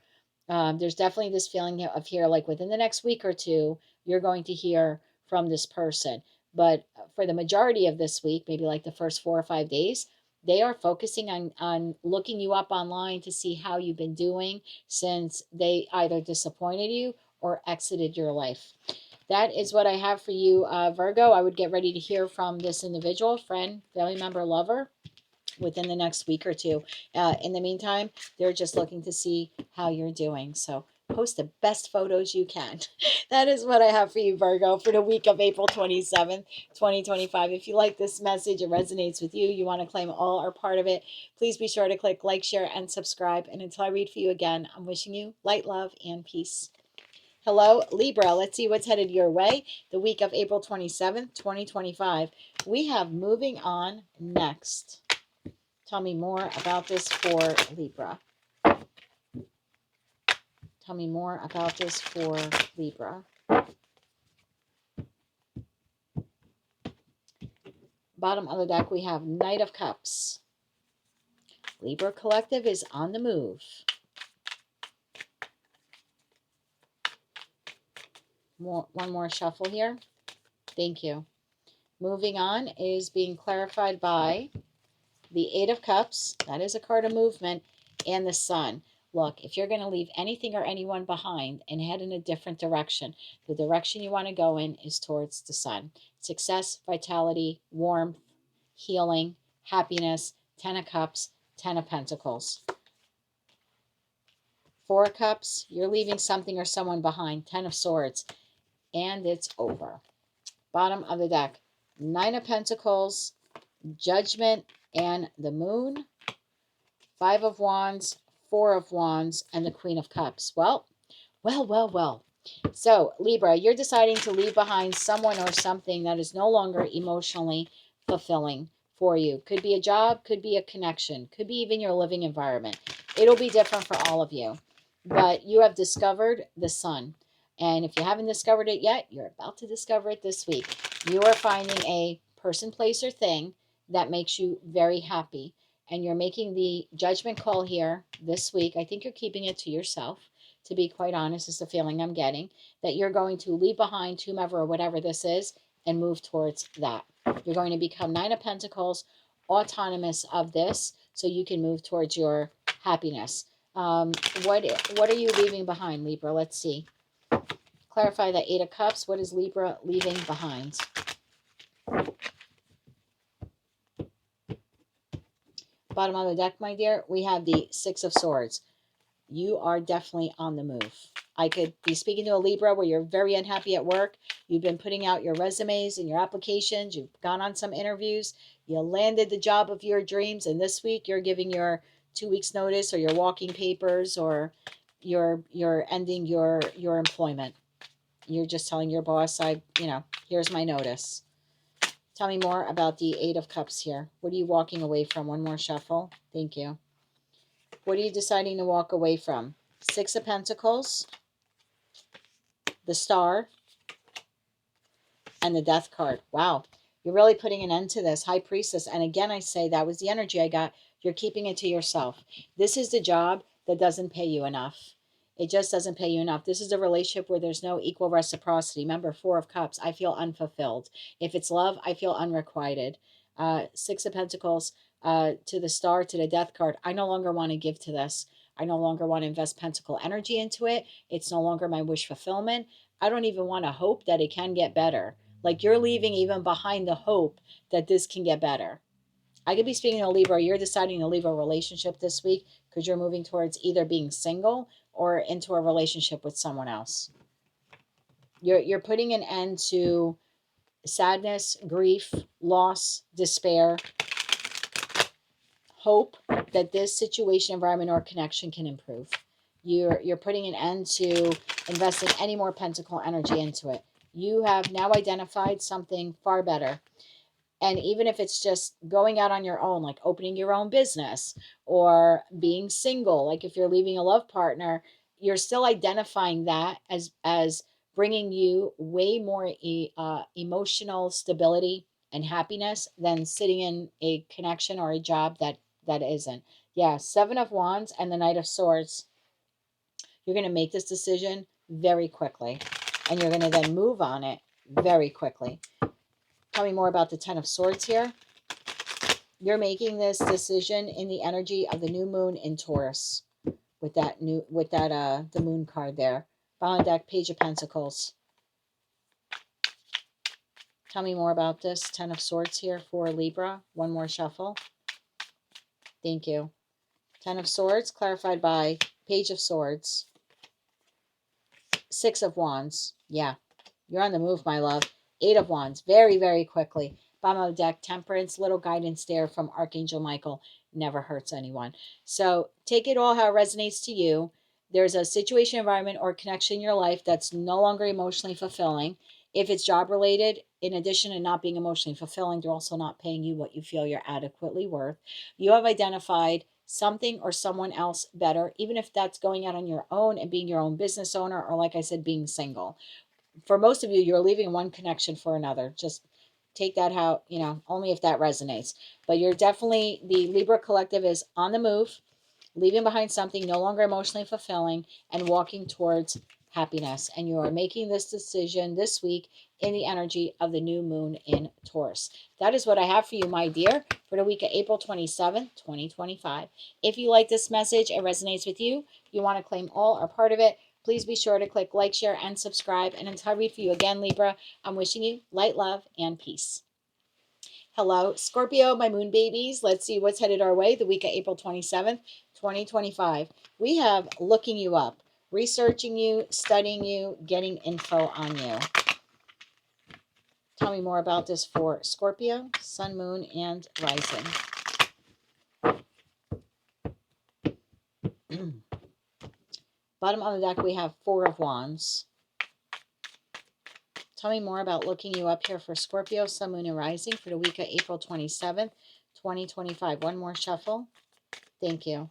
There's definitely this feeling of here, like within the next week or two, you're going to hear from this person. But for the majority of this week, maybe like the first 4 or 5 days, they are focusing on looking you up online to see how you've been doing since they either disappointed you or exited your life. That is what I have for you, Virgo. I would get ready to hear from this individual, friend, family member, lover, within the next week or two. In the meantime, they're just looking to see how you're doing. So post the best photos you can. That is what I have for you, Virgo, for the week of April 27th, 2025. If you like this message, it resonates with you, you want to claim all or part of it, please be sure to click like, share, and subscribe. And until I read for you again, I'm wishing you light, love, and peace. Hello, Libra. Let's see what's headed your way the week of April 27th, 2025. We have moving on next. Tell me more about this for Libra. Tell me more about this for Libra. Bottom of the deck, we have Knight of Cups. Libra Collective is on the move. One more shuffle here. Thank you. Moving on is being clarified by the Eight of Cups. That is a card of movement. And the Sun. Look, if you're going to leave anything or anyone behind and head in a different direction, the direction you want to go in is towards the Sun. Success, vitality, warmth, healing, happiness, 10 of Cups, 10 of Pentacles. 4 of Cups, you're leaving something or someone behind. 10 of Swords. And it's over. Bottom of the deck, 9 of Pentacles, Judgment, and the Moon. 5 of Wands, 4 of Wands, and the Queen of Cups. Well. So, Libra, you're deciding to leave behind someone or something that is no longer emotionally fulfilling for you. Could be a job, could be a connection, could be even your living environment. It'll be different for all of you. But you have discovered the Sun. And if you haven't discovered it yet, you're about to discover it this week. You are finding a person, place, or thing that makes you very happy. And you're making the judgment call here this week. I think you're keeping it to yourself, to be quite honest, is the feeling I'm getting, that you're going to leave behind whomever or whatever this is and move towards that. You're going to become Nine of Pentacles, autonomous of this, so you can move towards your happiness. What are you leaving behind, Libra? Let's see. Clarify the Eight of Cups. What is Libra leaving behind? Bottom of the deck, my dear, we have the Six of Swords. You are definitely on the move. I could be speaking to a Libra where you're very unhappy at work. You've been putting out your resumes and your applications. You've gone on some interviews. You landed the job of your dreams. And this week you're giving your 2 weeks notice, or your walking papers, or you're ending your employment. You're just telling your boss, here's my notice. Tell me more about the Eight of Cups here. What are you walking away from? One more shuffle. Thank you. What are you deciding to walk away from? Six of Pentacles, the Star, and the Death card. Wow. You're really putting an end to this. High Priestess. And again, I say that was the energy I got. You're keeping it to yourself. This is the job that doesn't pay you enough. It just doesn't pay you enough. This is a relationship where there's no equal reciprocity. Remember, Four of Cups. I feel unfulfilled. If it's love, I feel unrequited. Six of Pentacles, to the Star, to the Death card. I no longer want to give to this. I no longer want to invest pentacle energy into it. It's no longer my wish fulfillment. I don't even want to hope that it can get better. Like, you're leaving even behind the hope that this can get better. I could be speaking to a Libra. You're deciding to leave a relationship this week because you're moving towards either being single or into a relationship with someone else. You're putting an end to sadness, grief, loss, despair, hope that this situation, environment, or connection can improve. You're putting an end to investing any more pentacle energy into it. You have now identified something far better. And even if it's just going out on your own, like opening your own business or being single, like if you're leaving a love partner, you're still identifying that as bringing you way more emotional stability and happiness than sitting in a connection or a job that isn't. Yeah, Seven of Wands and the Knight of Swords. You're going to make this decision very quickly, and you're going to then move on it very quickly. Tell me more about the Ten of Swords here. You're making this decision in the energy of the new moon in Taurus with the moon card there. Bottom deck, Page of Pentacles. Tell me more about this Ten of Swords here for Libra. One more shuffle. Thank you. Ten of Swords clarified by Page of Swords. Six of Wands. Yeah, you're on the move, my love. Eight of Wands. Very, very quickly. Bottom of the deck, Temperance. Little guidance there from Archangel Michael. Never hurts anyone. So take it all how it resonates to you. There's a situation, environment, or connection in your life that's no longer emotionally fulfilling. If it's job related, in addition to not being emotionally fulfilling, they're also not paying you what you feel you're adequately worth. You have identified something or someone else better, even if that's going out on your own and being your own business owner, or like I said, being single. For most of you, you're leaving one connection for another. Just take that how, only if that resonates. But you're definitely, the Libra collective is on the move, leaving behind something no longer emotionally fulfilling and walking towards happiness. And you are making this decision this week in the energy of the new moon in Taurus. That is what I have for you, my dear, for the week of April 27th, 2025. If you like this message, it resonates with you, you want to claim all or part of it, please be sure to click like, share, and subscribe. And until I read for you again, Libra, I'm wishing you light, love, and peace. Hello, Scorpio, my moon babies. Let's see what's headed our way the week of April 27th, 2025. We have looking you up, researching you, studying you, getting info on you. Tell me more about this for Scorpio, Sun, Moon, and Rising. Bottom of the deck, we have Four of Wands. Tell me more about looking you up here for Scorpio, Sun, Moon, and Rising for the week of April 27th, 2025. One more shuffle. Thank you.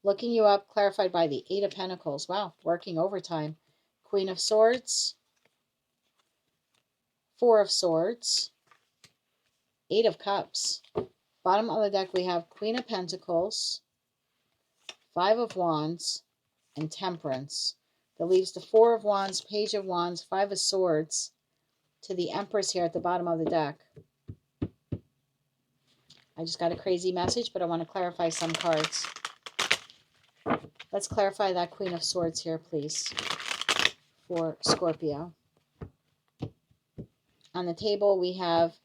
Looking you up, clarified by the Eight of Pentacles. Wow, working overtime. Queen of Swords, Four of Swords, Eight of Cups. Bottom of the deck, we have Queen of Pentacles, Five of Wands, and Temperance. That leaves the Four of Wands, Page of Wands, Five of Swords to the Empress here at the bottom of the deck. I just got a crazy message, but I want to clarify some cards. Let's clarify that Queen of Swords here, please, for Scorpio. On the table, we have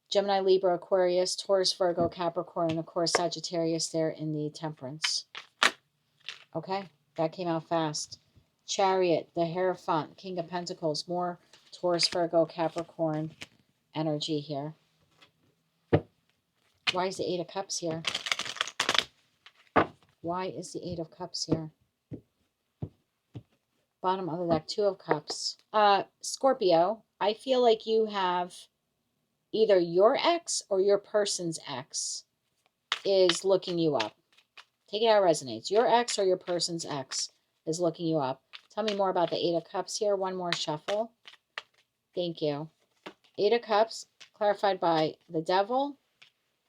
Gemini, Libra, Aquarius, Taurus, Virgo, Capricorn, and of course Sagittarius there in the Temperance. Okay, that came out fast. Chariot, the Hierophant, King of Pentacles, more Taurus, Virgo, Capricorn energy here. Why is the Eight of Cups here? Why is the Eight of Cups here? Bottom of the deck, Two of Cups. Scorpio, I feel like you have either your ex or your person's ex is looking you up. Take it how it resonates. Your ex or your person's ex is looking you up. Tell me more about the Eight of Cups here. One more shuffle. Thank you. Eight of Cups, clarified by the Devil,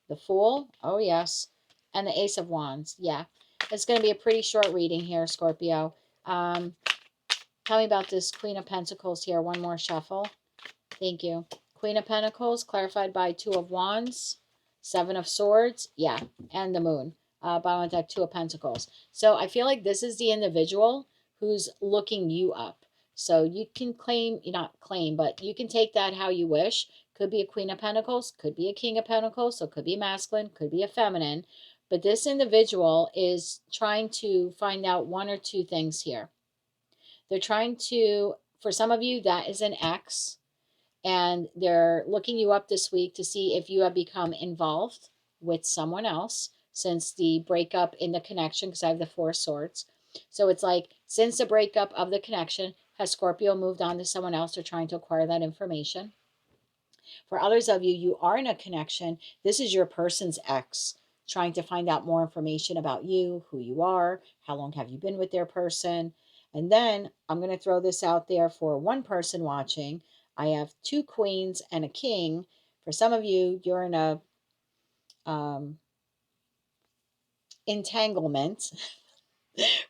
the Fool, oh yes, and the Ace of Wands. Yeah, it's going to be a pretty short reading here, Scorpio. Tell me about this Queen of Pentacles here. One more shuffle. Thank you. Queen of Pentacles, clarified by Two of Wands, Seven of Swords, yeah, and the Moon. Bottom of the deck, Two of Pentacles. So I feel like this is the individual who's looking you up. So you can claim, not claim, but you can take that how you wish. Could be a Queen of Pentacles, could be a King of Pentacles, so could be masculine, could be a feminine. But this individual is trying to find out one or two things here. They're trying to, for some of you, that is an ex. And they're looking you up this week to see if you have become involved with someone else since the breakup in the connection, because I have the Four of Swords. So it's like, since the breakup of the connection, has Scorpio moved on to someone else? They're trying to acquire that information. For others of you, you are in a connection. This is your person's ex trying to find out more information about you, who you are, how long have you been with their person. And then I'm going to throw this out there for one person watching. I have two queens and a king. For some of you, you're in a entanglement,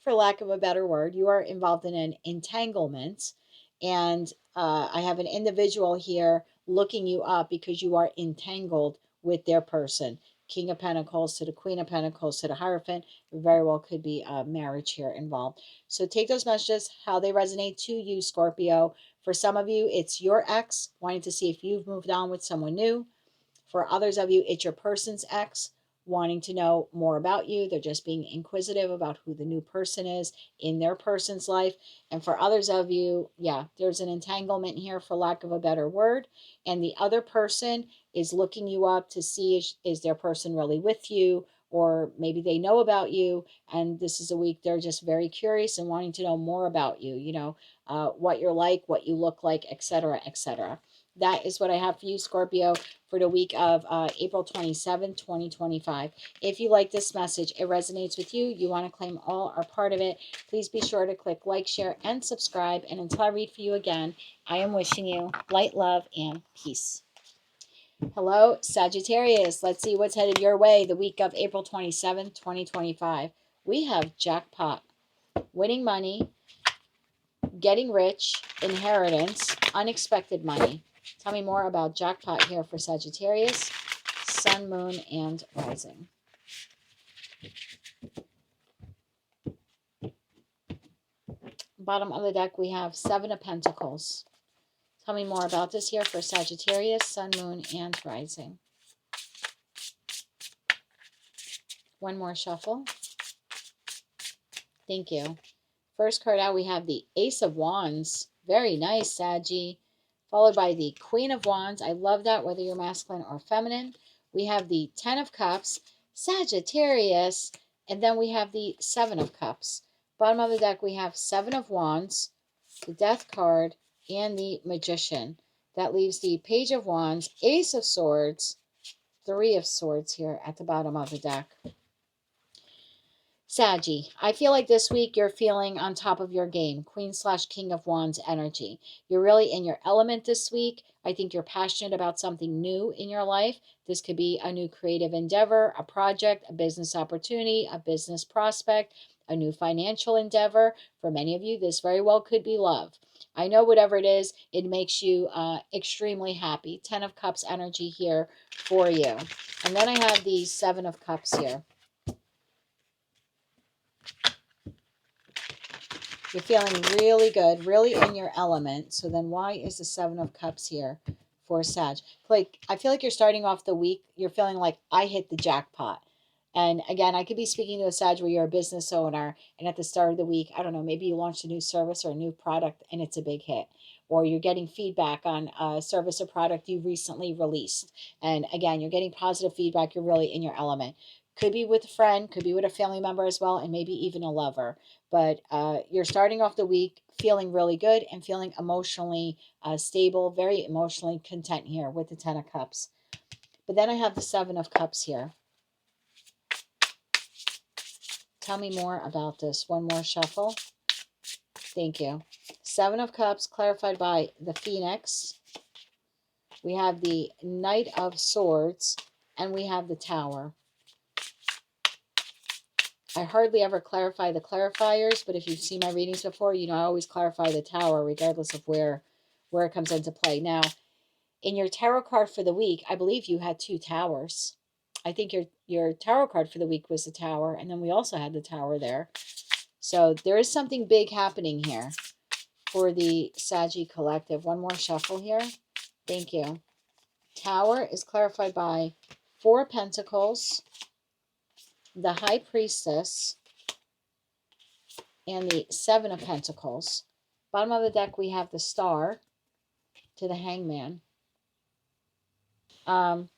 for lack of a better word. You are involved in an entanglement. And I have an individual here looking you up because you are entangled with their person. King of Pentacles to the Queen of Pentacles to the Hierophant. Very well could be a marriage here involved. So take those messages, how they resonate to you, Scorpio. For some of you, it's your ex wanting to see if you've moved on with someone new. For others of you, it's your person's ex wanting to know more about you. They're just being inquisitive about who the new person is in their person's life. And for others of you, yeah, there's an entanglement here, for lack of a better word. And the other person is looking you up to see, is their person really with you? Or maybe they know about you, and this is a week they're just very curious and wanting to know more about you, you know, what you're like, what you look like, etc., etc. That is what I have for you, Scorpio, for the week of April 27, 2025. If you like this message, it resonates with you, you want to claim all or part of it, please be sure to click like, share, and subscribe. And until I read for you again, I am wishing you light, love, and peace. Hello, Sagittarius. Let's see what's headed your way the week of April 27, 2025. We have jackpot, winning money, getting rich, inheritance, unexpected money. Tell me more about jackpot here for Sagittarius, Sun, Moon, and Rising. Bottom of the deck, we have Seven of Pentacles. Tell me more about this here for Sagittarius, Sun, Moon, and Rising. One more shuffle. Thank you. First card out, we have the Ace of Wands. Very nice, Saggy. Followed by the Queen of Wands. I love that, whether you're masculine or feminine. We have the Ten of Cups, Sagittarius. And then we have the Seven of Cups. Bottom of the deck, we have Seven of Wands, the Death card, and the Magician. That leaves the Page of Wands, Ace of Swords, Three of Swords here at the bottom of the deck. Saggy, I feel like this week you're feeling on top of your game. Queen/King of Wands energy. You're really in your element this week. I think you're passionate about something new in your life. This could be a new creative endeavor, a project, a business opportunity, a business prospect, a new financial endeavor. For many of you, this very well could be love. I know whatever it is, it makes you extremely happy. 10 of Cups energy here for you. And then I have the 7 of Cups here. You're feeling really good, really in your element. So then why is the 7 of Cups here for Sag? Like, I feel like you're starting off the week, you're feeling like I hit the jackpot. And again, I could be speaking to a Sag where you're a business owner and at the start of the week, I don't know, maybe you launched a new service or a new product and it's a big hit. Or you're getting feedback on a service or product you recently released. And again, you're getting positive feedback. You're really in your element. Could be with a friend, could be with a family member as well, and maybe even a lover. But you're starting off the week feeling really good and feeling emotionally stable, very emotionally content here with the 10 of Cups. But then I have the 7 of Cups here. Tell me more about this. One more shuffle. Thank you. 7 of Cups clarified by the Phoenix. We have the Knight of Swords and we have the Tower. I hardly ever clarify the clarifiers, but if you've seen my readings before, you know I always clarify the Tower regardless of where it comes into play. Now, in your tarot card for the week, I believe you had 2 towers. I think your tarot card for the week was the Tower, and then we also had the Tower there. So there is something big happening here for the Saggy Collective. One more shuffle here. Thank you. Tower is clarified by 4 Pentacles, the High Priestess, and the 7 of Pentacles. Bottom of the deck, we have the Star to the Hangman. Hold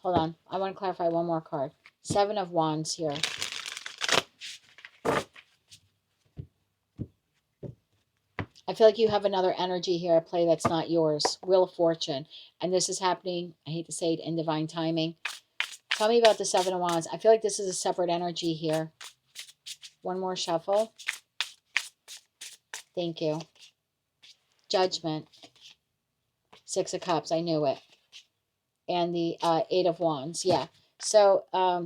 on. I want to clarify one more card. 7 of Wands here. I feel like you have another energy here at play that's not yours. Wheel of Fortune. And this is happening, I hate to say it, in divine timing. Tell me about the 7 of Wands. I feel like this is a separate energy here. One more shuffle. Thank you. Judgment. 6 of Cups. I knew it. And the 8 of Wands. Yeah. So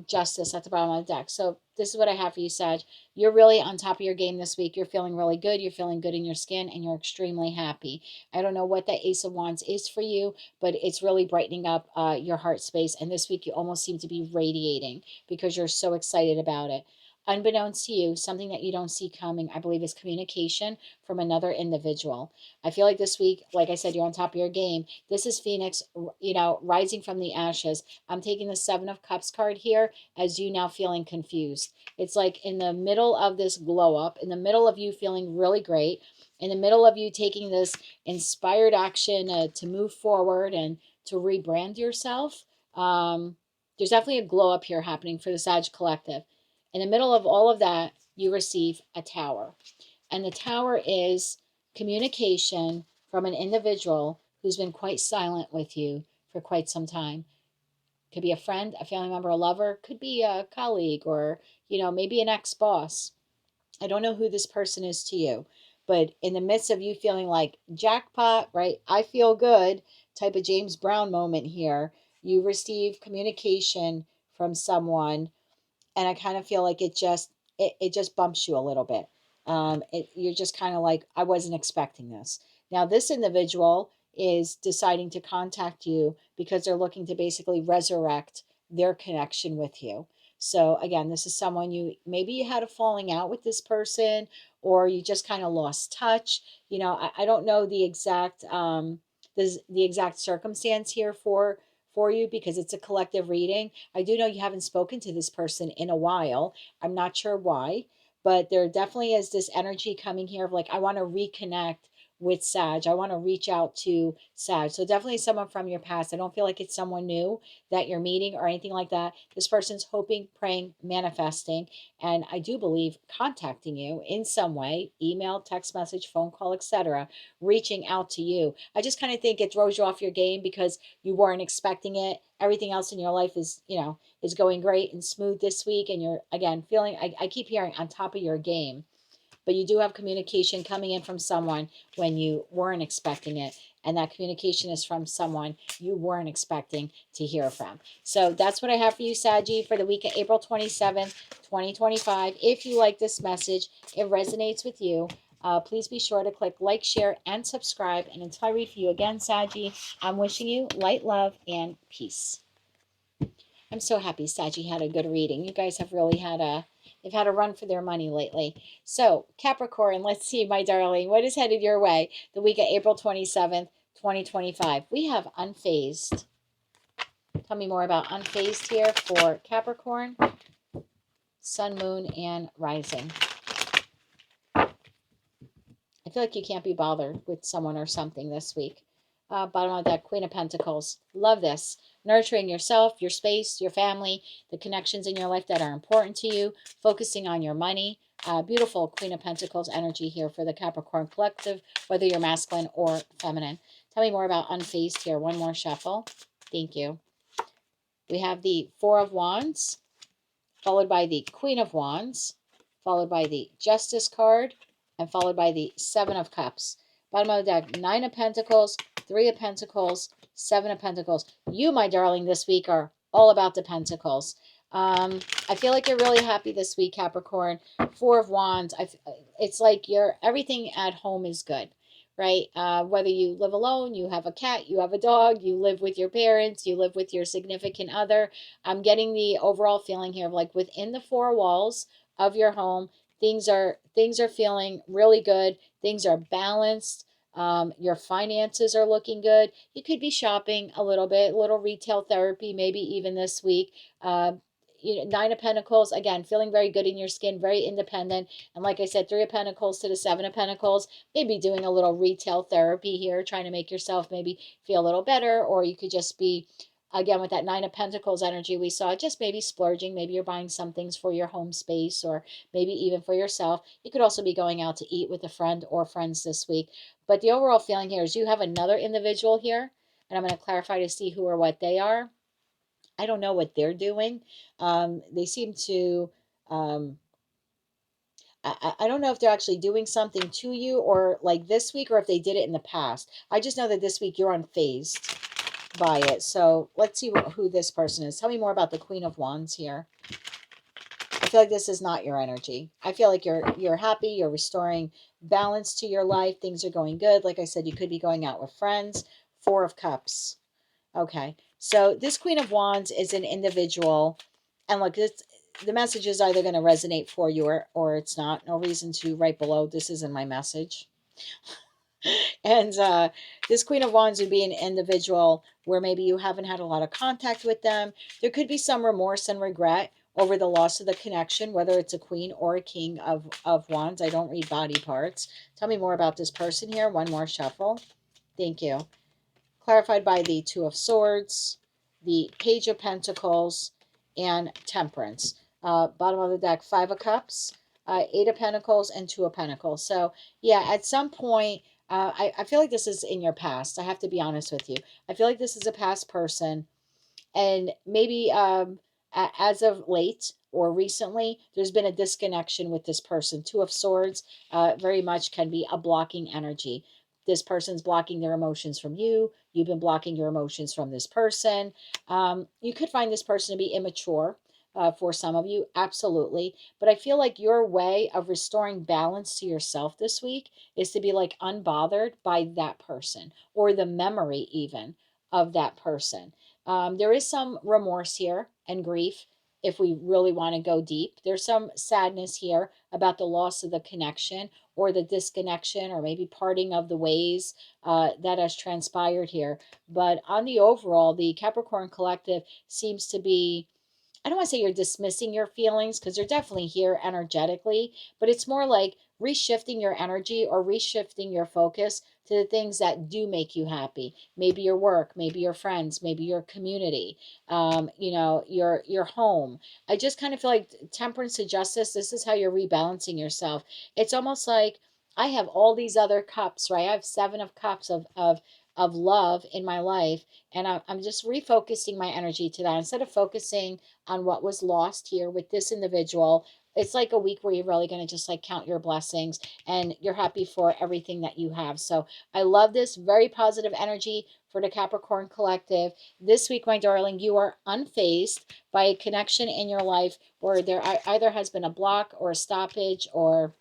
Justice at the bottom of the deck. So this is what I have for you, Sag. You're really on top of your game this week. You're feeling really good. You're feeling good in your skin, and you're extremely happy. I don't know what that Ace of Wands is for you, but it's really brightening up your heart space. And this week you almost seem to be radiating because you're so excited about it. Unbeknownst to you, something that you don't see coming, I believe, is communication from another individual. I feel like this week, like I said, you're on top of your game. This is Phoenix, you know, rising from the ashes. I'm taking the 7 of Cups card here as you now feeling confused. It's like in the middle of this glow up, in the middle of you feeling really great, in the middle of you taking this inspired action to move forward and to rebrand yourself. There's definitely a glow up here happening for the Sag Collective. In the middle of all of that, you receive a Tower. And the Tower is communication from an individual who's been quite silent with you for quite some time. Could be a friend, a family member, a lover, could be a colleague, or, you know, maybe an ex-boss. I don't know who this person is to you, but in the midst of you feeling like jackpot, right? I feel good type of James Brown moment here. You receive communication from someone, and I kind of feel like it just bumps you a little bit. You're just kind of like, I wasn't expecting this. Now, this individual is deciding to contact you because they're looking to basically resurrect their connection with you. So again, this is someone maybe you had a falling out with this person, or you just kind of lost touch. You know, I don't know the exact the exact circumstance here for you because it's a collective reading. I do know you haven't spoken to this person in a while. I'm not sure why, but there definitely is this energy coming here of like, I want to reconnect with Sag. I want to reach out to Sag. So definitely someone from your past. I don't feel like it's someone new that you're meeting or anything like that. This person's hoping, praying, manifesting, and I do believe contacting you in some way, email, text message, phone call, etc., reaching out to you. I just kind of think it throws you off your game because you weren't expecting it. Everything else in your life is, is going great and smooth this week. And you're, again, feeling, I keep hearing on top of your game. But you do have communication coming in from someone when you weren't expecting it. And that communication is from someone you weren't expecting to hear from. So that's what I have for you, Saggy, for the week of April 27th, 2025. If you like this message, it resonates with you, please be sure to click like, share, and subscribe. And until I read for you again, Saggy, I'm wishing you light, love, and peace. I'm so happy Saggy had a good reading. You guys have really they've had a run for their money lately. So Capricorn, let's see, my darling, what is headed your way the week of April 27th, 2025? We have unfazed. Tell me more about unfazed here for Capricorn, sun, moon, and rising. I feel like you can't be bothered with someone or something this week. Bottom of that, Queen of Pentacles. Love this. Nurturing yourself, your space, your family, the connections in your life that are important to you, focusing on your money. Beautiful Queen of Pentacles energy here for the Capricorn collective, whether you're masculine or feminine. Tell me more about unfazed here. One more shuffle. Thank you. We have the Four of Wands, followed by the Queen of Wands, followed by the Justice card, and followed by the Seven of Cups. Bottom of the deck, Nine of Pentacles, Three of Pentacles, Seven of Pentacles. You, my darling, this week are all about the Pentacles. I feel like you're really happy this week, Capricorn. Four of Wands. It's like everything at home is good, right? Whether you live alone, you have a cat, you have a dog, you live with your parents, you live with your significant other. I'm getting the overall feeling here of like within the four walls of your home, things are feeling really good. Things are balanced. Your finances are looking good. You could be shopping a little bit, a little retail therapy, maybe even this week. Nine of Pentacles, again, feeling very good in your skin, very independent. And like I said, Three of Pentacles to the Seven of Pentacles, maybe doing a little retail therapy here, trying to make yourself maybe feel a little better. Or you could just be, again, with that Nine of Pentacles energy we saw, just maybe splurging. Maybe you're buying some things for your home space or maybe even for yourself. You could also be going out to eat with a friend or friends this week. But the overall feeling here is you have another individual here, and I'm going to clarify to see who or what they are. I don't know what they're doing. They seem to, I don't know if they're actually doing something to you or like this week or if they did it in the past. I just know that this week you're unfazed by it. So let's see who this person is. Tell me more about the Queen of Wands here. I feel like this is not your energy. I feel like you're happy. You're restoring balance to your life. Things are going good. Like I said, you could be going out with friends. Four of Cups. Okay, so this Queen of Wands is an individual, and look, the message is either going to resonate for you or it's not. No reason to write below, this isn't my message. And this Queen of Wands would be an individual where maybe you haven't had a lot of contact with them. There could be some remorse and regret over the loss of the connection, whether it's a queen or a king of wands. I don't read body parts. Tell me more about this person here. One more shuffle. Thank you. Clarified by the Two of Swords, the Page of Pentacles, and Temperance. Bottom of the deck, Five of Cups, Eight of Pentacles, and Two of Pentacles. So, yeah, at some point, I feel like this is in your past. I have to be honest with you. I feel like this is a past person. And maybe as of late or recently, there's been a disconnection with this person. Two of Swords very much can be a blocking energy. This person's blocking their emotions from you. You've been blocking your emotions from this person. You could find this person to be immature for some of you, absolutely. But I feel like your way of restoring balance to yourself this week is to be like unbothered by that person or the memory even of that person. There is some remorse here and grief if we really want to go deep. There's some sadness here about the loss of the connection or the disconnection or maybe parting of the ways that has transpired here. But on the overall, the Capricorn collective seems to be I don't want to say you're dismissing your feelings because they're definitely here energetically, but it's more like reshifting your energy or reshifting your focus to the things that do make you happy. Maybe your work, maybe your friends, maybe your community, your home. I just kind of feel like temperance to justice. This is how you're rebalancing yourself. It's almost like I have all these other cups, right? I have 7 of cups of love in my life, and I'm just refocusing my energy to that instead of focusing on what was lost here with this individual. It's like a week where you're really going to just like count your blessings and you're happy for everything that you have. So I love this very positive energy for the Capricorn collective. This week, my darling, you are unfazed by a connection in your life where there either has been a block or a stoppage or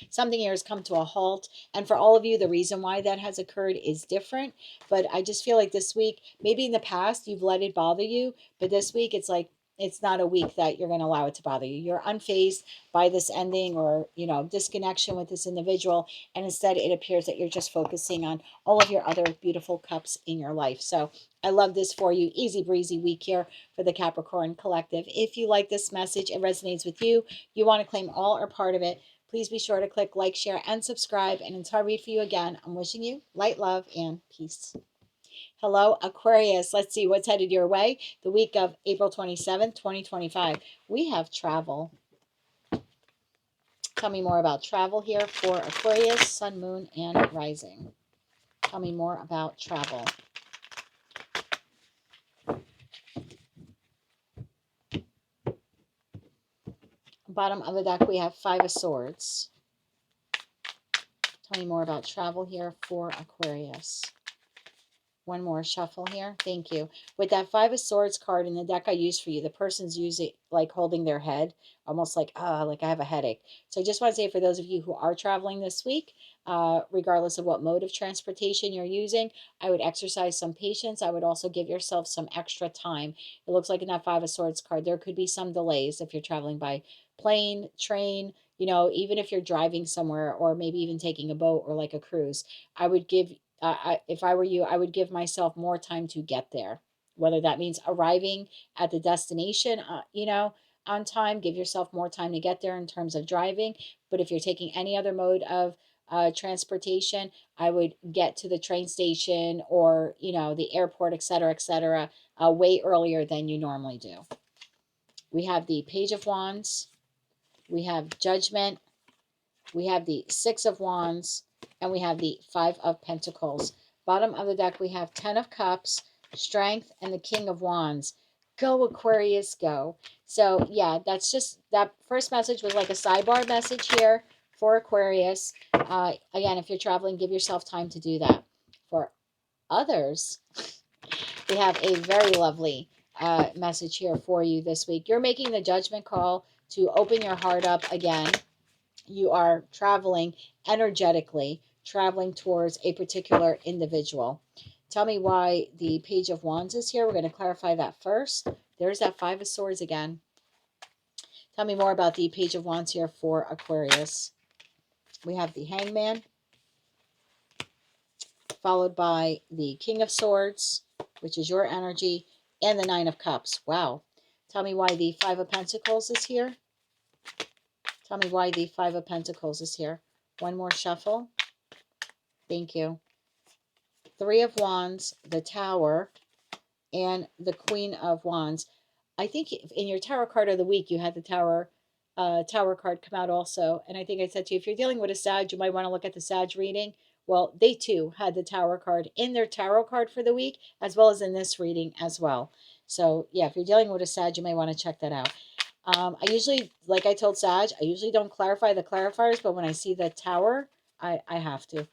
something here has come to a halt. And for all of you, the reason why that has occurred is different. But I just feel like this week, maybe in the past, you've let it bother you. But this week, it's like, it's not a week that you're going to allow it to bother you. You're unfazed by this ending or, disconnection with this individual. And instead, it appears that you're just focusing on all of your other beautiful cups in your life. So I love this for you. Easy breezy week here for the Capricorn collective. If you like this message, it resonates with you, you want to claim all or part of it, please be sure to click like, share, and subscribe. And until I read for you again, I'm wishing you light, love, and peace. Hello, Aquarius. Let's see what's headed your way the week of April 27th, 2025. We have travel. Tell me more about travel here for Aquarius, Sun, Moon, and Rising. Tell me more about travel. Bottom of the deck, we have 5 of Swords. Tell me more about travel here for Aquarius. One more shuffle here. Thank you. With that 5 of Swords card in the deck I used for you, the person's using like holding their head, almost like I have a headache. So I just want to say for those of you who are traveling this week, regardless of what mode of transportation you're using, I would exercise some patience. I would also give yourself some extra time. It looks like in that 5 of Swords card, there could be some delays if you're traveling by plane, train, even if you're driving somewhere or maybe even taking a boat or like a cruise. I would give if I were you, I would give myself more time to get there. Whether that means arriving at the destination, on time, give yourself more time to get there in terms of driving. But if you're taking any other mode of transportation, I would get to the train station or, the airport, etc., way earlier than you normally do. We have the Page of Wands. We have Judgment. We have the 6 of Wands. And we have the 5 of Pentacles. Bottom of the deck, we have 10 of Cups, Strength, and the King of Wands. Go, Aquarius, go. So, yeah, that's just, that first message was like a sidebar message here for Aquarius. Again, if you're traveling, give yourself time to do that. For others, we have a very lovely message here for you this week. You're making the judgment call to open your heart up again. You are traveling energetically, traveling towards a particular individual. Tell me why the Page of Wands is here. We're going to clarify that first. There's that 5 of Swords again. Tell me more about the Page of Wands here for Aquarius. We have the Hangman, followed by the King of Swords, which is your energy, and the 9 of Cups. Wow. Tell me why the 5 of Pentacles is here. Tell me why the 5 of Pentacles is here. One more shuffle. Thank you. 3 of Wands, the Tower, and the Queen of Wands. I think in your Tower card of the week, you had the Tower card come out also. And I think I said to you, if you're dealing with a Sag, you might want to look at the Sag reading. Well, they too had the Tower card in their Tarot card for the week, as well as in this reading as well. So yeah, if you're dealing with a Sag, you may want to check that out. I usually, like I told Sag, I usually don't clarify the clarifiers, but when I see the Tower, I have to.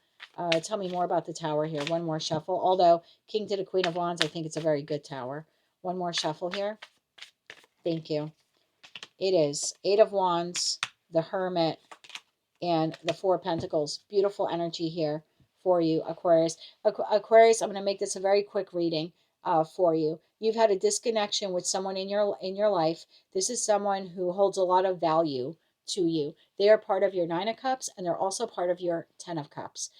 Tell me more about the Tower here. One more shuffle. Although King to the Queen of Wands, I think it's a very good Tower. One more shuffle here. Thank you. It is 8 of Wands, the Hermit, and the 4 of Pentacles. Beautiful energy here for you, Aquarius. Aquarius, I'm going to make this a very quick reading for you. You've had a disconnection with someone in your life. This is someone who holds a lot of value to you. They are part of your 9 of Cups, and they're also part of your 10 of Cups.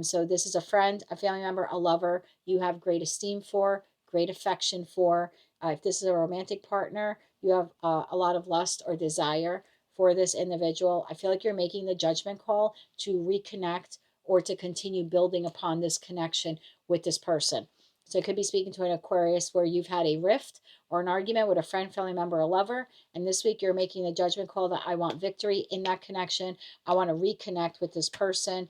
So this is a friend, a family member, a lover you have great esteem for, great affection for. If this is a romantic partner, you have a lot of lust or desire for this individual. I feel like you're making the judgment call to reconnect or to continue building upon this connection with this person. So it could be speaking to an Aquarius where you've had a rift or an argument with a friend, family member, or lover. And this week you're making the judgment call that I want victory in that connection. I want to reconnect with this person.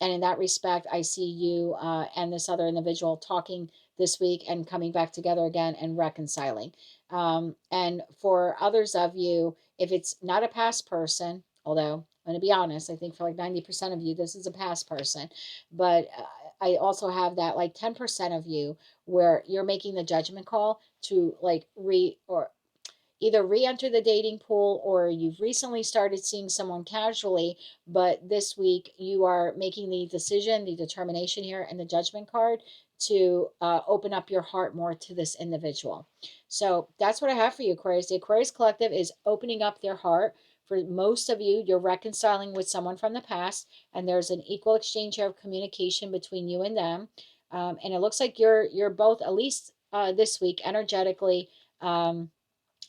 And in that respect, I see you and this other individual talking this week and coming back together again and reconciling. And for others of you, if it's not a past person, although I'm going to be honest, I think for like 90% of you, this is a past person. But I also have that like 10% of you where you're making the judgment call to like either re-enter the dating pool, or you've recently started seeing someone casually, but this week you are making the decision, the determination here, and the judgment card to open up your heart more to this individual. So that's what I have for you, Aquarius. The Aquarius Collective is opening up their heart. For most of you, you're reconciling with someone from the past, and there's an equal exchange here of communication between you and them. And it looks like you're both, at least this week, energetically on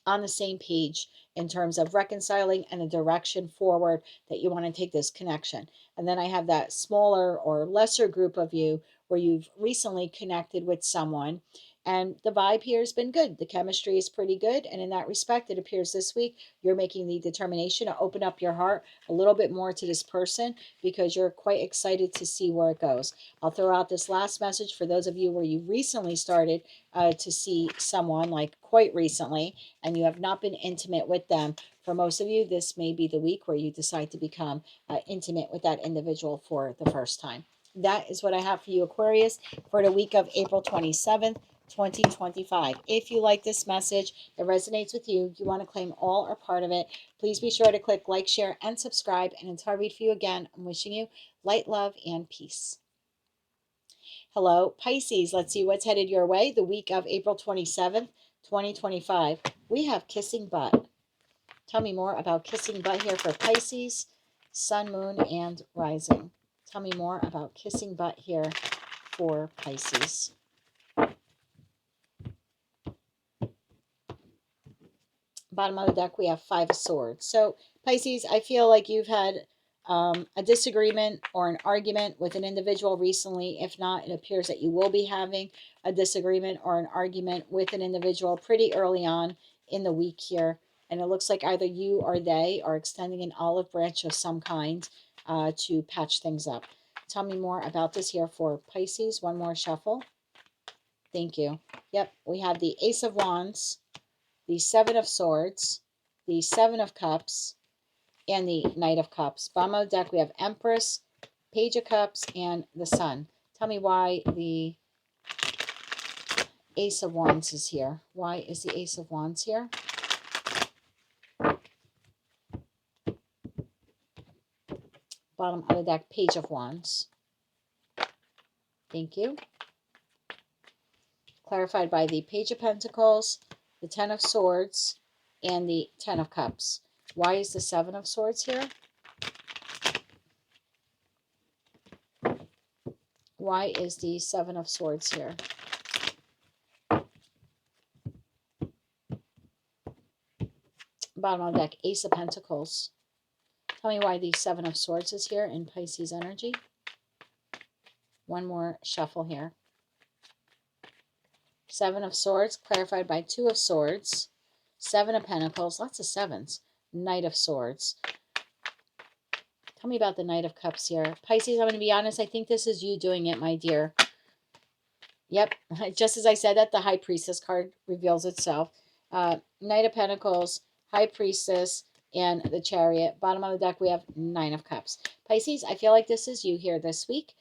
the same page in terms of reconciling and the direction forward that you want to take this connection. And then I have that smaller or lesser group of you where you've recently connected with someone and the vibe here has been good. The chemistry is pretty good. And in that respect, it appears this week you're making the determination to open up your heart a little bit more to this person because you're quite excited to see where it goes. I'll throw out this last message for those of you where you recently started to see someone, like quite recently, and you have not been intimate with them. For most of you, this may be the week where you decide to become intimate with that individual for the first time. That is what I have for you, Aquarius, for the week of April 27th, 2025. If you like this message, it resonates with you, you want to claim all or part of it, please be sure to click like, share, and subscribe. And until I read for you again, I'm wishing you light, love, and peace. Hello, Pisces. Let's see what's headed your way the week of April 27th, 2025. We have kissing butt. Tell me more about kissing butt here for Pisces, sun, moon, and rising. Tell me more about kissing butt here for Pisces. Bottom of the deck, we have Five of Swords. So, Pisces, I feel like you've had a disagreement or an argument with an individual recently. If not, it appears that you will be having a disagreement or an argument with an individual pretty early on in the week here. And it looks like either you or they are extending an olive branch of some kind to patch things up. Tell me more about this here for Pisces. One more shuffle. Thank you. Yep, we have the Ace of Wands, the Seven of Swords, the Seven of Cups, and the Knight of Cups. Bottom of the deck, we have Empress, Page of Cups, and the Sun. Tell me why the Ace of Wands is here. Why is the Ace of Wands here? Bottom of the deck, Page of Wands. Thank you. Clarified by the Page of Pentacles, the Ten of Swords, and the Ten of Cups. Why is the Seven of Swords here? Why is the Seven of Swords here? Bottom of the deck, Ace of Pentacles. Tell me why the Seven of Swords is here in Pisces energy. One more shuffle here. Seven of Swords, clarified by Two of Swords. Seven of Pentacles, lots of sevens. Knight of Swords. Tell me about the Knight of Cups here. Pisces, I'm going to be honest, I think this is you doing it, my dear. Yep, just as I said that, the High Priestess card reveals itself. Knight of Pentacles, High Priestess, and the Chariot. Bottom of the deck, we have Nine of Cups. Pisces, I feel like this is you here this week.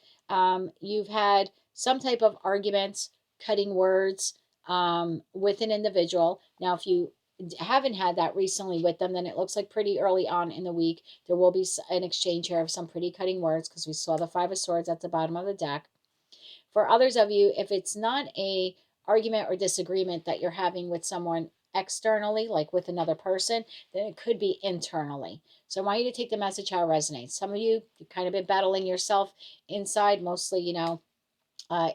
You've had some type of arguments, cutting words with an individual. Now, if you haven't had that recently with them, then it looks like pretty early on in the week, there will be an exchange here of some pretty cutting words because we saw the Five of Swords at the bottom of the deck. For others of you, if it's not a argument or disagreement that you're having with someone externally, like with another person, then it could be internally. So I want you to take the message how it resonates. Some of you, you've kind of been battling yourself inside, mostly, you know,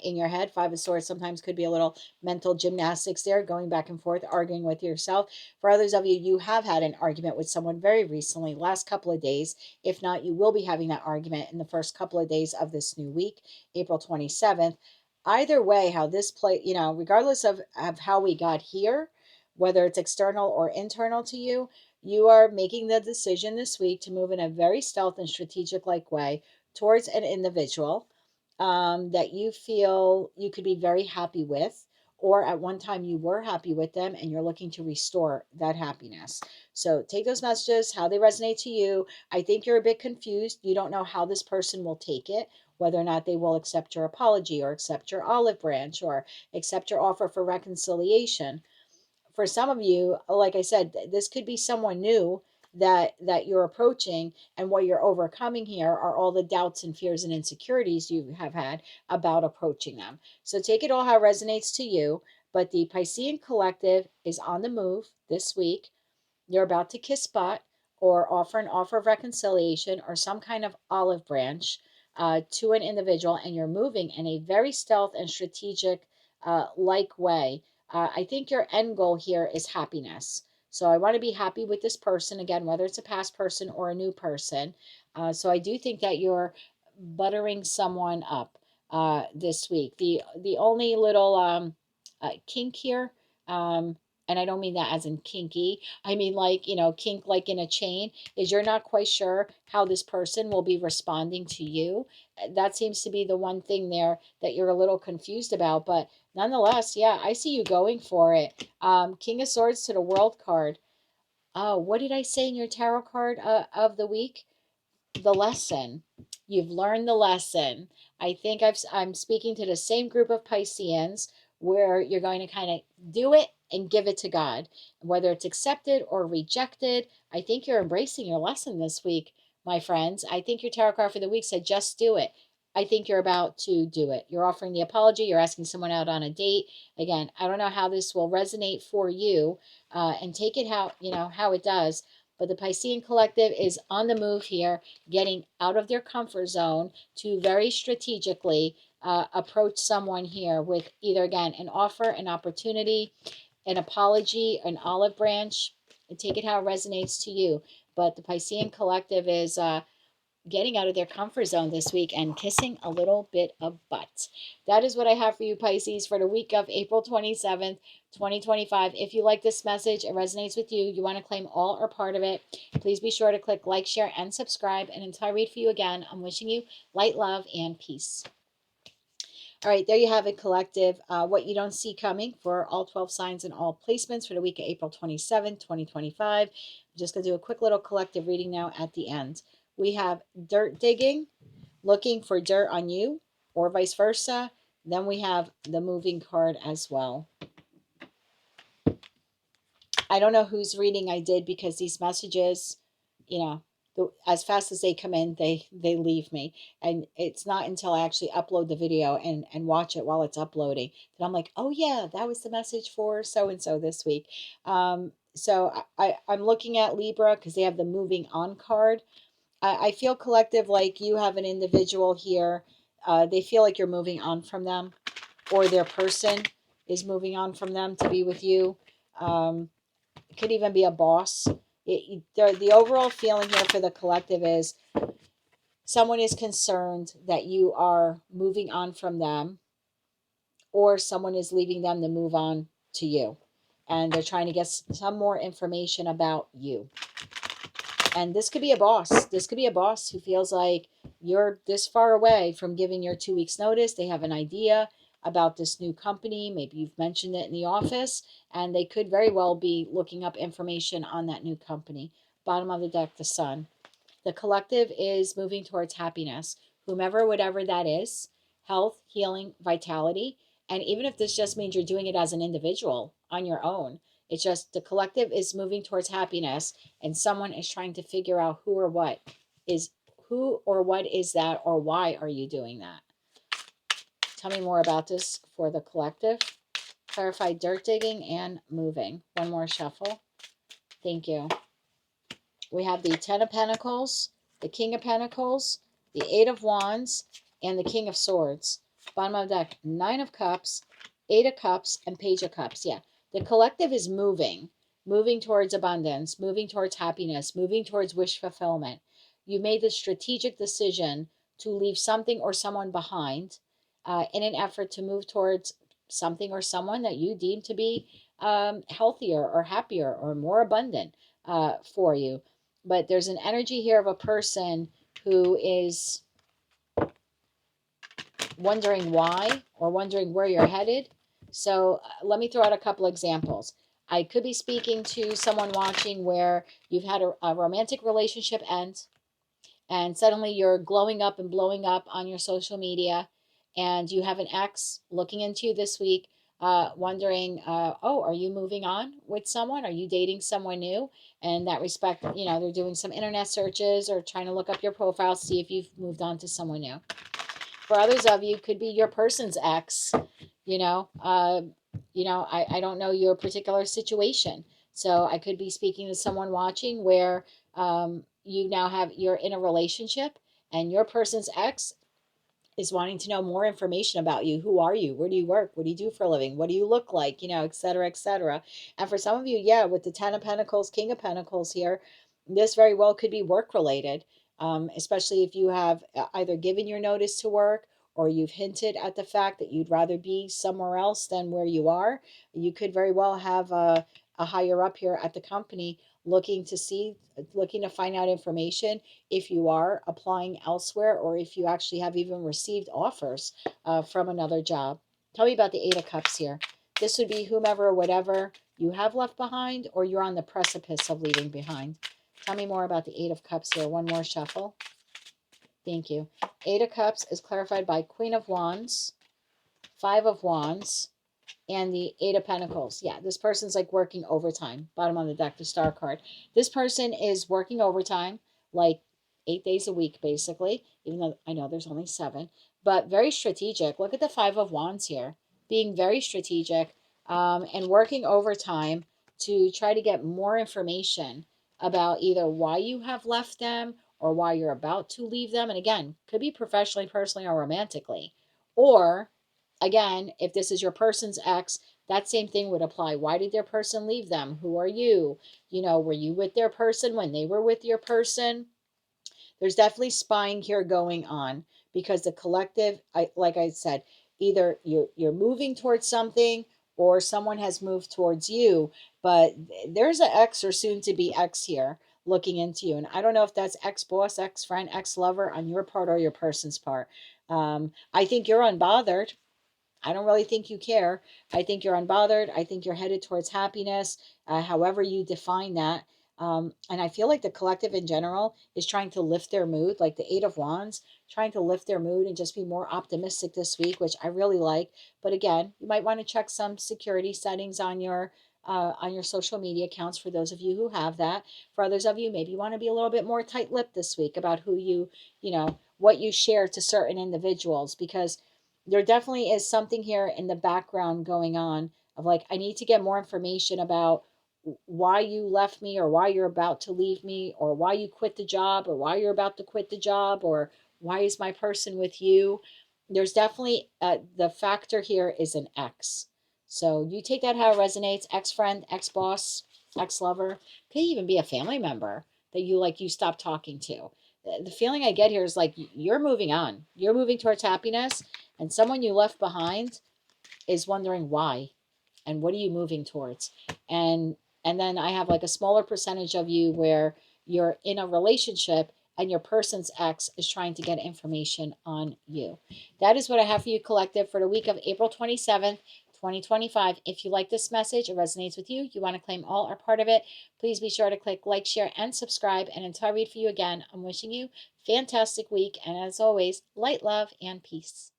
in your head. Five of Swords sometimes could be a little mental gymnastics there, going back and forth, arguing with yourself. For others of you, you have had an argument with someone very recently, last couple of days. If not, you will be having that argument in the first couple of days of this new week, April 27th. Either way, how this play, regardless of how we got here, whether it's external or internal to you, you are making the decision this week to move in a very stealth and strategic like way towards an individual that you feel you could be very happy with, or at one time you were happy with them and you're looking to restore that happiness. So take those messages, how they resonate to you. I think you're a bit confused. You don't know how this person will take it, whether or not they will accept your apology or accept your olive branch or accept your offer for reconciliation. For some of you, like I said, this could be someone new that you're approaching, and what you're overcoming here are all the doubts and fears and insecurities you have had about approaching them. So take it all how it resonates to you. But the Piscean collective is on the move this week. You're about to kiss butt or offer an offer of reconciliation or some kind of olive branch to an individual, and you're moving in a very stealth and strategic like way. I think your end goal here is happiness. So I want to be happy with this person again, whether it's a past person or a new person. So I do think that you're buttering someone up this week. The only little kink here, and I don't mean that as in kinky, I mean like, kink like in a chain, is you're not quite sure how this person will be responding to you. That seems to be the one thing there that you're a little confused about. But nonetheless, yeah, I see you going for it. King of Swords to the World card. Oh, what did I say in your tarot card of the week? The lesson. You've learned the lesson. I think I'm speaking to the same group of Pisceans where you're going to kind of do it and give it to God. Whether it's accepted or rejected, I think you're embracing your lesson this week, my friends. I think your tarot card for the week said, just do it. I think you're about to do it. You're offering the apology. You're asking someone out on a date. Again, I don't know how this will resonate for you, and take it how it does. But the Piscean collective is on the move here, getting out of their comfort zone to very strategically approach someone here with either, again, an offer, an opportunity, an apology, an olive branch, and take it how it resonates to you. But the Piscean collective is getting out of their comfort zone this week and kissing a little bit of butt. That is what I have for you, Pisces, for the week of April 27th, 2025. If you like this message, it resonates with you, you want to claim all or part of it, please be sure to click like, share, and subscribe. And until I read for you again, I'm wishing you light, love, and peace. All right, there you have it, collective. What you don't see coming for all 12 signs and all placements for the week of April 27, 2025. I'm just going to do a quick little collective reading now at the end. We have dirt digging, looking for dirt on you, or vice versa. Then we have the moving card as well. I don't know whose reading I did, because these messages, as fast as they come in, they leave me. And it's not until I actually upload the video and watch it while it's uploading that I'm like, oh yeah, that was the message for so-and-so this week. So I'm looking at Libra because they have the moving on card. I feel, collective, like you have an individual here. They feel like you're moving on from them, or their person is moving on from them to be with you. It could even be a boss. The overall feeling here for the collective is someone is concerned that you are moving on from them, or someone is leaving them to move on to you. And they're trying to get some more information about you. And this could be a boss. This could be a boss who feels like you're this far away from giving your 2 weeks notice. They have an idea about this new company. Maybe you've mentioned it in the office, and they could very well be looking up information on that new company. Bottom of the deck, the Sun. The collective is moving towards happiness, whomever, whatever that is, health, healing, vitality. And even if this just means you're doing it as an individual on your own, it's just the collective is moving towards happiness, and someone is trying to figure out who or what is that, or why are you doing that? Tell me more about this for the collective. Clarify dirt digging and moving. One more shuffle. Thank you. We have the Ten of Pentacles, the King of Pentacles, the Eight of Wands, and the King of Swords. Bottom of the deck, Nine of Cups, Eight of Cups, and Page of Cups. Yeah, the collective is moving towards abundance, moving towards happiness, moving towards wish fulfillment. You made the strategic decision to leave something or someone behind in an effort to move towards something or someone that you deem to be healthier or happier or more abundant for you. But there's an energy here of a person who is wondering why or wondering where you're headed. So let me throw out a couple examples. I could be speaking to someone watching where you've had a romantic relationship end, and suddenly you're glowing up and blowing up on your social media, and you have an ex looking into you this week, wondering, oh, are you moving on with someone? Are you dating someone new? And that respect, they're doing some internet searches or trying to look up your profile, see if you've moved on to someone new. For others of you, could be your person's ex. I don't know your particular situation. So I could be speaking to someone watching where you're in a relationship, and your person's ex is wanting to know more information about you. Who are you? Where do you work? What do you do for a living? What do you look like? Et cetera, et cetera. And for some of you, yeah, with the Ten of Pentacles, King of Pentacles here, this very well could be work related, especially if you have either given your notice to work, or you've hinted at the fact that you'd rather be somewhere else than where you are. You could very well have a higher up here at the company looking to find out information if you are applying elsewhere, or if you actually have even received offers from another job. Tell me about the Eight of Cups here. This would be whomever or whatever you have left behind, or you're on the precipice of leaving behind. Tell me more about the Eight of Cups here. One more shuffle. Thank you. Eight of Cups is clarified by Queen of Wands, Five of Wands, and the Eight of Pentacles. Yeah, this person's like working overtime. Bottom of the deck, the Star card. This person is working overtime, like 8 days a week, basically, even though I know there's only 7, but very strategic. Look at the Five of Wands here, being very strategic and working overtime to try to get more information about either why you have left them or why you're about to leave them. And again, could be professionally, personally, or romantically. Or again, if this is your person's ex, that same thing would apply. Why did their person leave them? Who are you? Were you with their person when they were with your person? There's definitely spying here going on, because the collective, like I said, either you're moving towards something, or someone has moved towards you, but there's an ex or soon to be ex here looking into you. And I don't know if that's ex-boss, ex-friend, ex-lover on your part or your person's part. I think you're unbothered. I don't really think you care. I think you're unbothered. I think you're headed towards happiness, however you define that. And I feel like the collective in general is trying to lift their mood, like the Eight of Wands, trying to lift their mood and just be more optimistic this week, which I really like. But again, you might want to check some security settings on your social media accounts for those of you who have that. For others of you, maybe you want to be a little bit more tight-lipped this week about who what you share to certain individuals, because there definitely is something here in the background going on of like, I need to get more information about why you left me, or why you're about to leave me, or why you quit the job, or why you're about to quit the job, or why is my person with you. There's definitely the factor here is an ex. So you take that how it resonates. Ex-friend, ex-boss, ex-lover. Could even be a family member that you stop talking to. The feeling I get here is like you're moving on. You're moving towards happiness, and someone you left behind is wondering why and what are you moving towards. And then I have like a smaller percentage of you where you're in a relationship, and your person's ex is trying to get information on you. That is what I have for you, collective, for the week of April 27th, 2025. If you like this message, it resonates with you, you want to claim all or part of it, please be sure to click like, share, and subscribe. And until I read for you again, I'm wishing you a fantastic week. And as always, light, love, and peace.